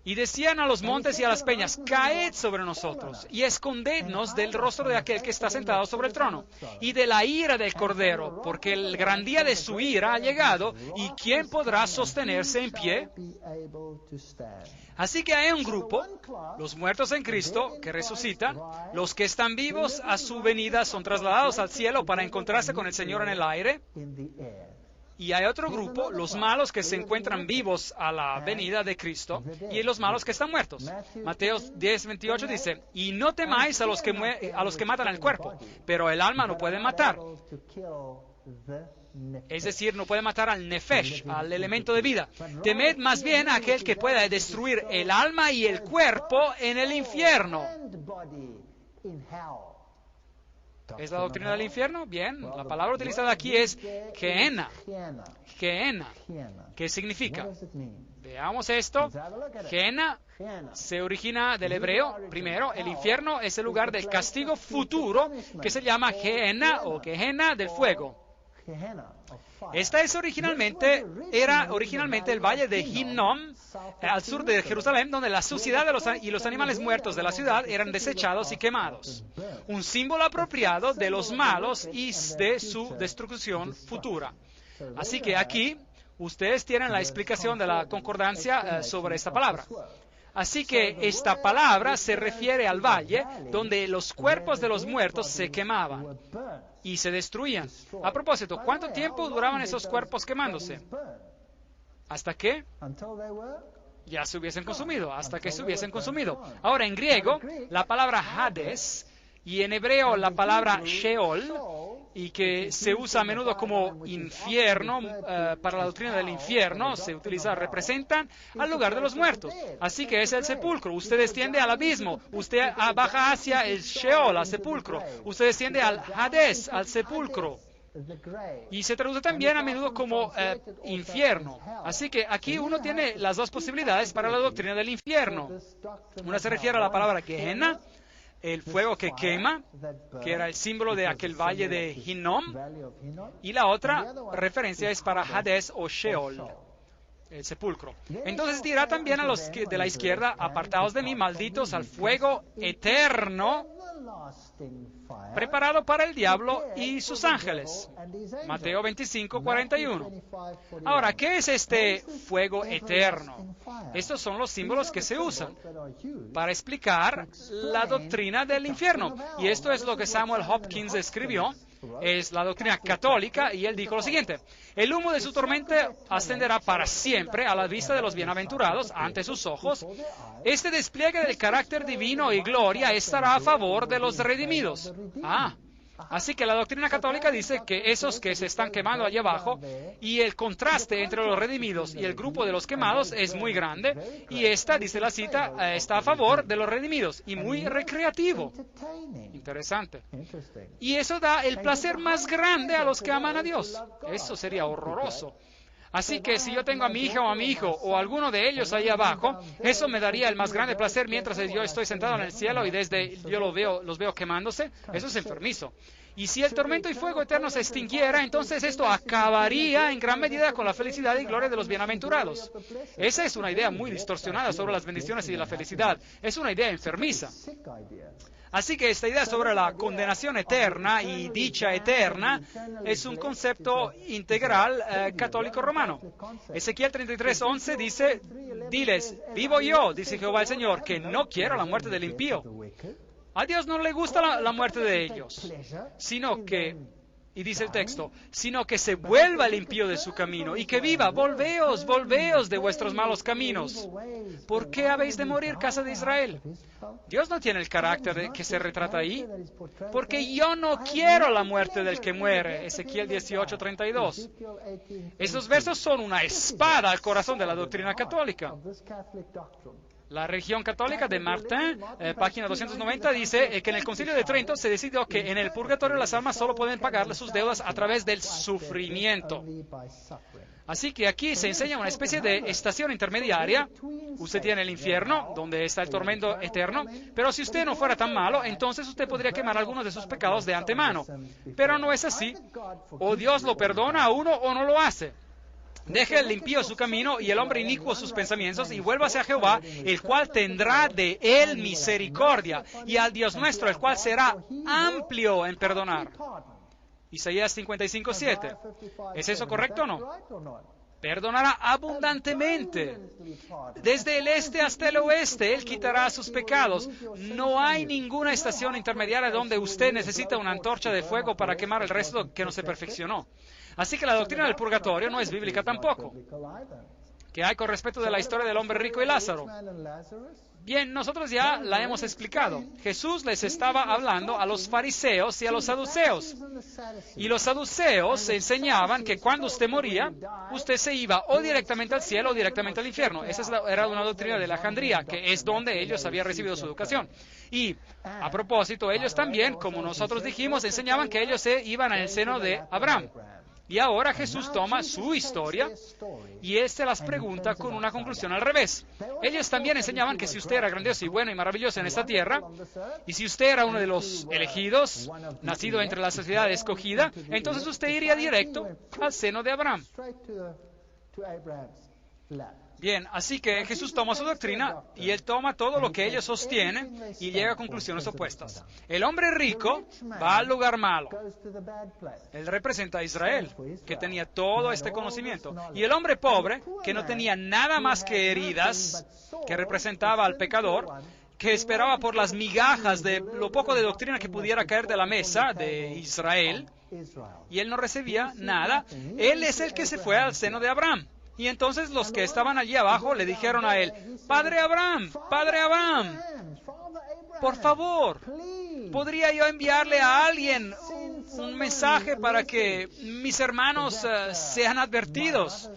y decían a los montes y a las peñas, caed sobre nosotros y escondednos del rostro de aquel que está sentado sobre el trono y de la ira del Cordero, porque el gran día de su ira ha llegado, y ¿quién podrá sostenerse en pie? Así que hay un grupo, los muertos en Cristo, que resucitan. Los que están vivos a su venida son trasladados al cielo para encontrarse con el Señor en el aire. Y hay otro grupo, los malos, que se encuentran vivos a la venida de Cristo, y los malos que están muertos. Mateo 10:28 dice: y no temáis a los que matan el cuerpo, pero el alma no puede matar. Es decir, no puede matar al nefesh, al elemento de vida. Temed más bien a aquel que pueda destruir el alma y el cuerpo en el infierno. ¿Es la doctrina del infierno? Bien, la palabra utilizada aquí es Gehenna. Gehenna. ¿Qué significa? Veamos esto. Gehenna se origina del hebreo. Primero, el infierno es el lugar del castigo futuro, que se llama Gehenna o Gehenna del fuego. Esta era originalmente el valle de Hinnom, al sur de Jerusalén, donde la suciedad y los animales muertos de la ciudad eran desechados y quemados. Un símbolo apropiado de los malos y de su destrucción futura. Así que aquí ustedes tienen la explicación de la concordancia sobre esta palabra. Así que esta palabra se refiere al valle donde los cuerpos de los muertos se quemaban y se destruían. A propósito, ¿cuánto tiempo duraban esos cuerpos quemándose? ¿Hasta qué? Ya se hubiesen consumido, hasta que se hubiesen consumido. Ahora, en griego, la palabra Hades, y en hebreo la palabra Sheol, y que se usa a menudo como infierno, para la doctrina del infierno, representan al lugar de los muertos. Así que es el sepulcro. Usted desciende al abismo, usted baja hacia el Sheol, al sepulcro. Usted desciende al Hades, al sepulcro. Y se traduce también a menudo como infierno. Así que aquí uno tiene las dos posibilidades para la doctrina del infierno. Una se refiere a la palabra Gehenna, el fuego que quema, que era el símbolo de aquel valle de Hinnom, y la otra referencia es para Hades o Sheol, el sepulcro. Entonces dirá también a los de la izquierda: apartaos de mí, malditos, al fuego eterno preparado para el diablo y sus ángeles. Mateo 25:41. Ahora, ¿qué es este fuego eterno? Estos son los símbolos que se usan para explicar la doctrina del infierno. Y esto es lo que Samuel Hopkins escribió. Es la doctrina católica, y él dijo lo siguiente: el humo de su tormenta ascenderá para siempre a la vista de los bienaventurados, ante sus ojos. Este despliegue del carácter divino y gloria estará a favor de los redimidos. Así que la doctrina católica dice que esos que se están quemando allá abajo, y el contraste entre los redimidos y el grupo de los quemados es muy grande, y esta, dice la cita, está a favor de los redimidos, y muy recreativo. Interesante. Y eso da el placer más grande a los que aman a Dios. Eso sería horroroso. Así que si yo tengo a mi hija o a mi hijo o a alguno de ellos ahí abajo, eso me daría el más grande placer mientras yo estoy sentado en el cielo y desde yo los veo quemándose. Eso es enfermizo. Y si el tormento y fuego eterno se extinguiera, entonces esto acabaría en gran medida con la felicidad y gloria de los bienaventurados. Esa es una idea muy distorsionada sobre las bendiciones y la felicidad. Es una idea enfermiza. Así que esta idea sobre la condenación eterna y dicha eterna es un concepto integral católico romano. Ezequiel 33:11 dice, diles, vivo yo, dice Jehová el Señor, que no quiero la muerte del impío. A Dios no le gusta la muerte de ellos, sino que, y dice el texto, sino que se vuelva el impío de su camino y que viva. Volveos, volveos de vuestros malos caminos. ¿Por qué habéis de morir, casa de Israel? Dios no tiene el carácter que se retrata ahí, porque yo no quiero la muerte del que muere. Ezequiel 18:32. Esos versos son una espada al corazón de la doctrina católica. La religión católica de Martin, página 290, dice que en el Concilio de Trento se decidió que en el purgatorio las almas solo pueden pagarle sus deudas a través del sufrimiento. Así que aquí se enseña una especie de estación intermediaria. Usted tiene el infierno, donde está el tormento eterno, pero si usted no fuera tan malo, entonces usted podría quemar algunos de sus pecados de antemano. Pero no es así. O Dios lo perdona a uno o no lo hace. Deje el impío su camino y el hombre inicuo sus pensamientos y vuélvase a Jehová, el cual tendrá de él misericordia, y al Dios nuestro, el cual será amplio en perdonar. Isaías 55:7. ¿Es eso correcto o no? Perdonará abundantemente. Desde el este hasta el oeste, Él quitará sus pecados. No hay ninguna estación intermediaria donde usted necesita una antorcha de fuego para quemar el resto que no se perfeccionó. Así que la doctrina del purgatorio no es bíblica tampoco. ¿Qué hay con respecto de la historia del hombre rico y Lázaro? Bien, nosotros ya la hemos explicado. Jesús les estaba hablando a los fariseos y a los saduceos. Y los saduceos enseñaban que cuando usted moría, usted se iba o directamente al cielo o directamente al infierno. Esa era una doctrina de Alejandría, que es donde ellos habían recibido su educación. Y, a propósito, ellos también, como nosotros dijimos, enseñaban que ellos se iban al seno de Abraham. Y ahora Jesús toma su historia y Él se las pregunta con una conclusión al revés. Ellos también enseñaban que si usted era grandioso y bueno y maravilloso en esta tierra, y si usted era uno de los elegidos, nacido entre la sociedad escogida, entonces usted iría directo al seno de Abraham. Bien, así que Jesús toma su doctrina y Él toma todo lo que ellos sostienen y llega a conclusiones opuestas. El hombre rico va al lugar malo. Él representa a Israel, que tenía todo este conocimiento. Y el hombre pobre, que no tenía nada más que heridas, que representaba al pecador, que esperaba por las migajas de lo poco de doctrina que pudiera caer de la mesa de Israel, y él no recibía nada. Él es el que se fue al seno de Abraham. Y entonces los que estaban allí abajo le dijeron a él, Padre Abraham, por favor, ¿podría yo enviarle a alguien un mensaje para que mis hermanos sean advertidos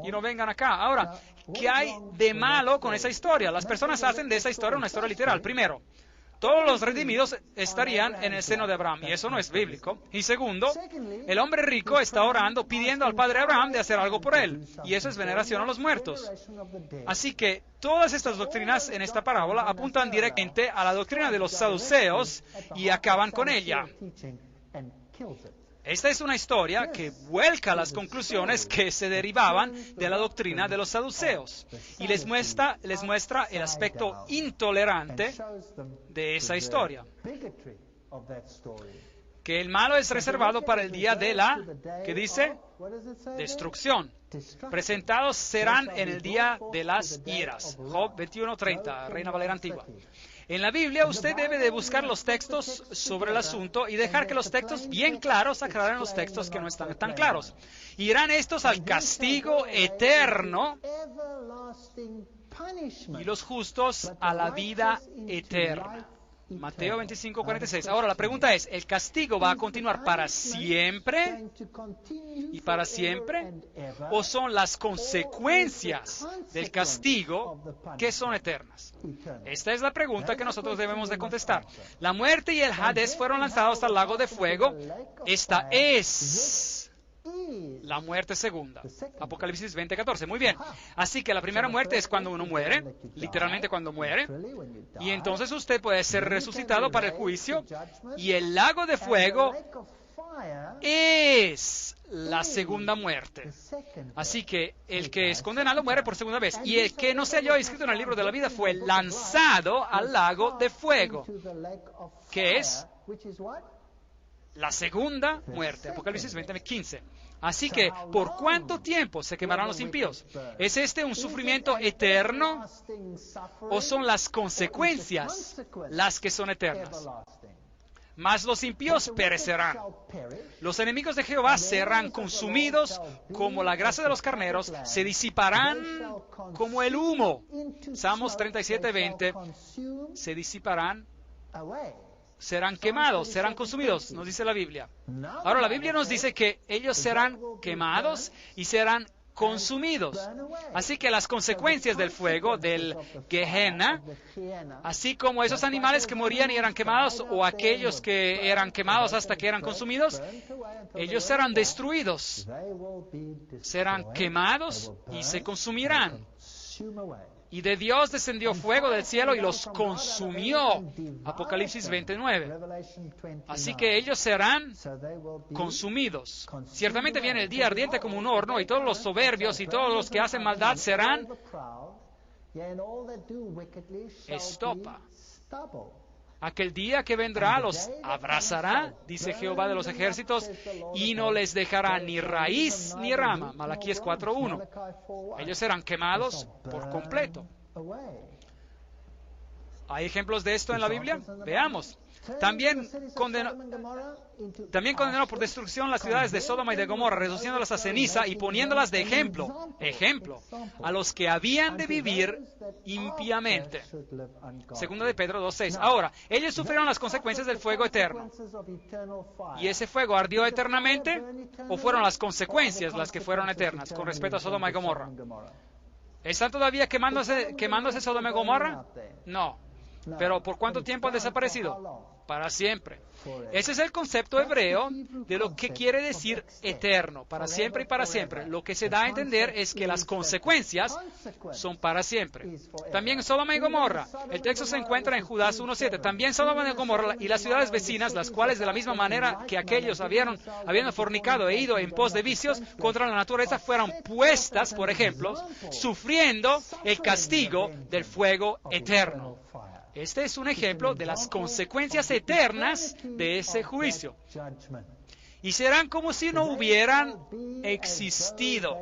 y no vengan acá? Ahora, ¿qué hay de malo con esa historia? Las personas hacen de esa historia una historia literal. Primero, todos los redimidos estarían en el seno de Abraham, y eso no es bíblico. Y segundo, el hombre rico está orando, pidiendo al padre Abraham de hacer algo por él, y eso es veneración a los muertos. Así que todas estas doctrinas en esta parábola apuntan directamente a la doctrina de los saduceos y acaban con ella. Esta es una historia que vuelca las conclusiones que se derivaban de la doctrina de los saduceos y les muestra el aspecto intolerante de esa historia. Que el malo es reservado para el día de la, ¿qué dice? Destrucción. Presentados serán en el día de las iras. Job 21:30, Reina Valera Antigua. En la Biblia usted debe de buscar los textos sobre el asunto y dejar que los textos bien claros aclaren los textos que no están tan claros. Irán estos al castigo eterno y los justos a la vida eterna. Mateo 25:46. Ahora la pregunta es, ¿el castigo va a continuar para siempre y para siempre? ¿O son las consecuencias del castigo que son eternas? Esta es la pregunta que nosotros debemos de contestar. La muerte y el Hades fueron lanzados al lago de fuego. Esta es la muerte segunda. Apocalipsis 20:14. Muy bien. Así que la primera muerte es cuando uno muere, literalmente cuando muere, y entonces usted puede ser resucitado para el juicio, y el lago de fuego es la segunda muerte. Así que el que es condenado muere por segunda vez, y el que no se halló escrito en el libro de la vida fue lanzado al lago de fuego, que es la segunda muerte. Apocalipsis 20:15. Así que, ¿por cuánto tiempo se quemarán los impíos? ¿Es este un sufrimiento eterno o son las consecuencias las que son eternas? Mas los impíos perecerán. Los enemigos de Jehová serán consumidos como la grasa de los carneros, se disiparán como el humo. Salmos 37:20. Se disiparán, serán quemados, serán consumidos, nos dice la Biblia. Ahora la Biblia nos dice que ellos serán quemados y serán consumidos. Así que las consecuencias del fuego, del Gehenna, así como esos animales que morían y eran quemados, o aquellos que eran quemados hasta que eran consumidos, ellos serán destruidos, serán quemados y se consumirán. Y de Dios descendió fuego del cielo y los consumió. Apocalipsis 29. Así que ellos serán consumidos. Ciertamente viene el día ardiente como un horno, y todos los soberbios y todos los que hacen maldad serán estopa. Aquel día que vendrá los abrazará, dice Jehová de los ejércitos, y no les dejará ni raíz ni rama. Malaquías 4:1. Ellos serán quemados por completo. ¿Hay ejemplos de esto en la Biblia? Veamos. También condenó por destrucción las ciudades de Sodoma y de Gomorra, reduciéndolas a ceniza y poniéndolas de ejemplo a los que habían de vivir impiamente. Segunda de Pedro 2:6. Ahora, ellos sufrieron las consecuencias del fuego eterno. ¿Y ese fuego ardió eternamente o fueron las consecuencias las que fueron eternas con respecto a Sodoma y Gomorra? ¿Están todavía quemándose Sodoma y Gomorra? No. ¿Pero por cuánto tiempo han desaparecido? Para siempre. Ese es el concepto hebreo de lo que quiere decir eterno, para siempre y para siempre. Lo que se da a entender es que las consecuencias son para siempre. También Sodoma y Gomorra. El texto se encuentra en Judas 1:7. También Sodoma y Gomorra y las ciudades vecinas, las cuales de la misma manera que aquellos habiendo fornicado e ido en pos de vicios contra la naturaleza, fueron puestas, por ejemplo, sufriendo el castigo del fuego eterno. Este es un ejemplo de las consecuencias eternas de ese juicio. Y serán como si no hubieran existido.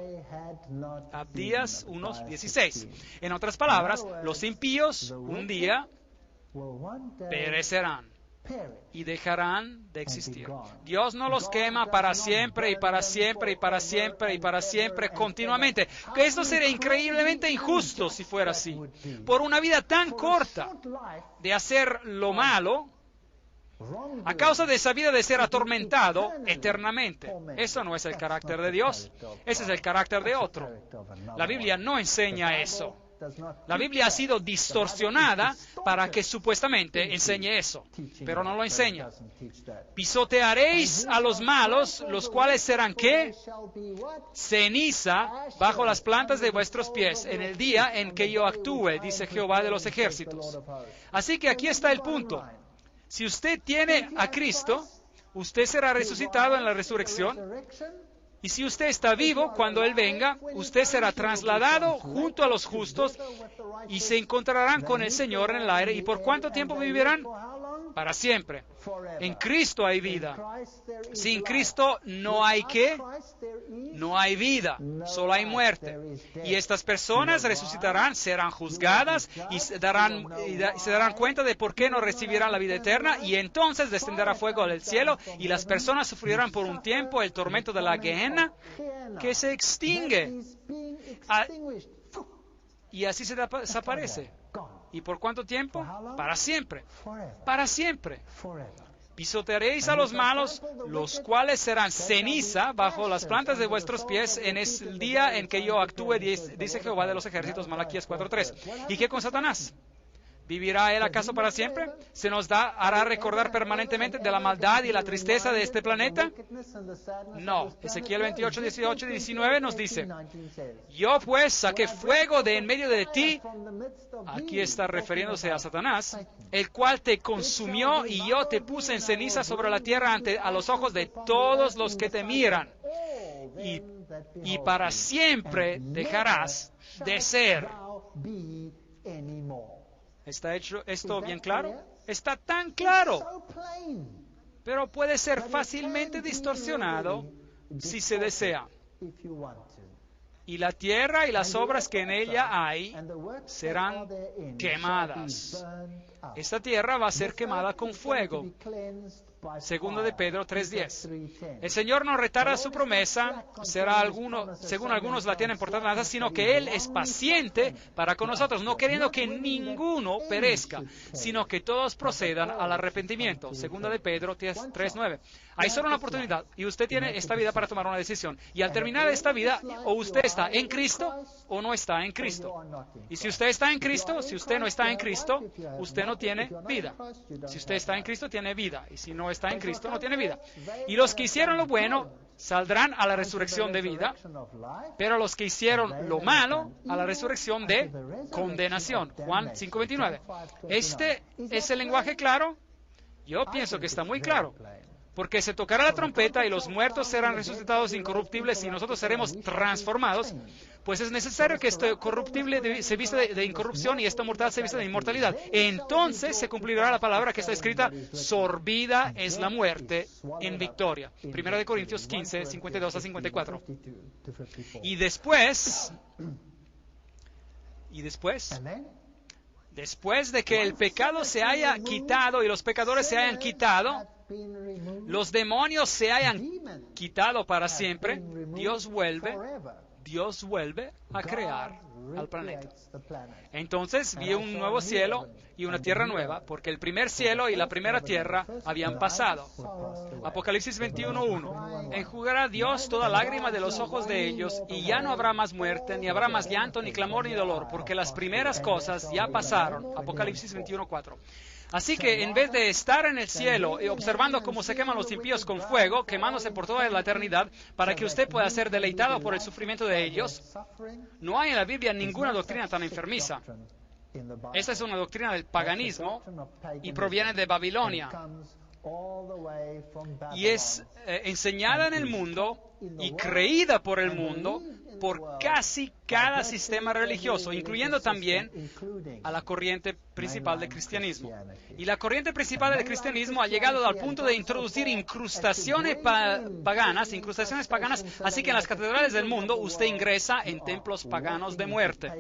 Abdías 1:16. En otras palabras, los impíos un día perecerán y dejarán de existir. Dios no los quema para siempre y para siempre y para siempre y para siempre continuamente. Que esto sería increíblemente injusto si fuera así. Por una vida tan corta de hacer lo malo, a causa de esa vida de ser atormentado eternamente. Eso no es el carácter de Dios. Ese es el carácter de otro. La Biblia no enseña eso. La Biblia ha sido distorsionada para que supuestamente enseñe eso, pero no lo enseña. Pisotearéis a los malos, los cuales serán ¿qué? Ceniza bajo las plantas de vuestros pies, en el día en que yo actúe, dice Jehová de los ejércitos. Así que aquí está el punto. Si usted tiene a Cristo, usted será resucitado en la resurrección. Y si usted está vivo, cuando Él venga, usted será trasladado junto a los justos y se encontrarán con el Señor en el aire. ¿Y por cuánto tiempo vivirán? Para siempre. En Cristo hay vida. Sin Cristo no hay ¿qué? No hay vida, solo hay muerte. Y estas personas resucitarán, serán juzgadas y se darán cuenta de por qué no recibirán la vida eterna, y entonces descenderá fuego del cielo y las personas sufrirán por un tiempo el tormento de la Gehenna, que se extingue. Y así se desaparece. ¿Y por cuánto tiempo? Para siempre. Para siempre. Pisotearéis a los malos, los cuales serán ceniza bajo las plantas de vuestros pies en el día en que yo actúe, dice Jehová de los ejércitos, Malaquías 4:3. ¿Y qué con Satanás? ¿Vivirá él acaso para siempre? ¿Se nos hará recordar permanentemente de la maldad y la tristeza de este planeta? No. Ezequiel 28, 18 y 19 nos dice: yo pues saqué fuego de en medio de ti, aquí está refiriéndose a Satanás, el cual te consumió, y yo te puse en ceniza sobre la tierra a los ojos de todos los que te miran, y para siempre dejarás de ser. ¿Está hecho esto bien claro? Está tan claro, pero puede ser fácilmente distorsionado si se desea. Y la tierra y las obras que en ella hay serán quemadas. Esta tierra va a ser quemada con fuego. Segundo de Pedro 3:10. El Señor no retarda su promesa, según algunos la tienen por tanto, sino que Él es paciente para con nosotros, no queriendo que ninguno perezca, sino que todos procedan al arrepentimiento. Segunda de Pedro 3:9. Hay solo una oportunidad y usted tiene esta vida para tomar una decisión. Y al terminar esta vida, o usted está en Cristo o no está en Cristo. Y si usted está en Cristo, si usted no está en Cristo, usted no tiene vida. Si usted está en Cristo, tiene vida. Y si no está en Cristo, no tiene vida. Y los que hicieron lo bueno saldrán a la resurrección de vida, pero los que hicieron lo malo a la resurrección de condenación. Juan 5:29. ¿Este es el lenguaje claro? Yo pienso que está muy claro. Porque se tocará la trompeta y los muertos serán resucitados incorruptibles y nosotros seremos transformados, pues es necesario que esto corruptible se vista de incorrupción y esto mortal se vista de inmortalidad. Entonces se cumplirá la palabra que está escrita: sorbida es la muerte en victoria. 1 Corintios 15, 52 a 54. Y después de que el pecado se haya quitado y los pecadores se hayan quitado, los demonios se hayan quitado para siempre, Dios vuelve a crear al planeta. Entonces vi un nuevo cielo y una tierra nueva, porque el primer cielo y la primera tierra habían pasado. Apocalipsis 21:1. Enjugará Dios toda lágrima de los ojos de ellos, y ya no habrá más muerte, ni habrá más llanto, ni clamor, ni dolor, porque las primeras cosas ya pasaron. Apocalipsis 21:4. Así que en vez de estar en el cielo y observando cómo se queman los impíos con fuego, quemándose por toda la eternidad, para que usted pueda ser deleitado por el sufrimiento de ellos, no hay en la Biblia ninguna doctrina tan enfermiza. Esta es una doctrina del paganismo y proviene de Babilonia. Y es enseñada en el mundo y creída por el mundo por casi cada sistema religioso, incluyendo también a la corriente principal del cristianismo. Y la corriente principal del cristianismo ha llegado al punto de introducir incrustaciones paganas, así que en las catedrales del mundo usted ingresa en templos paganos de muerte.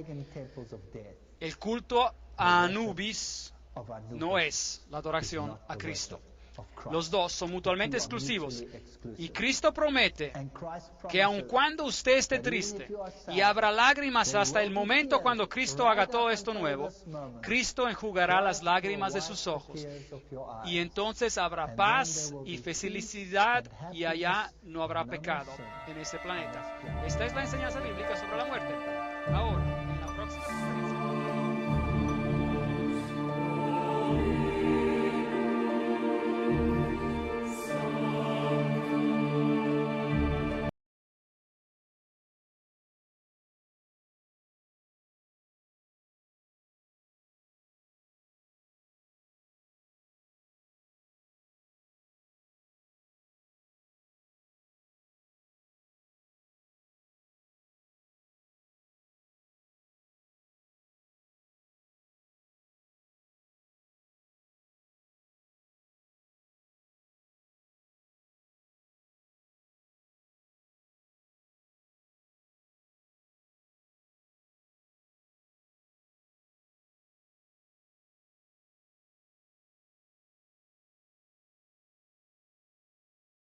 El culto a Anubis no es la adoración a Cristo. Los dos son mutuamente exclusivos. Y Cristo promete que aun cuando usted esté triste y habrá lágrimas hasta el momento cuando Cristo haga todo esto nuevo, Cristo enjugará las lágrimas de sus ojos. Y entonces habrá paz y felicidad y allá no habrá pecado en este planeta. Esta es la enseñanza bíblica sobre la muerte. Ahora,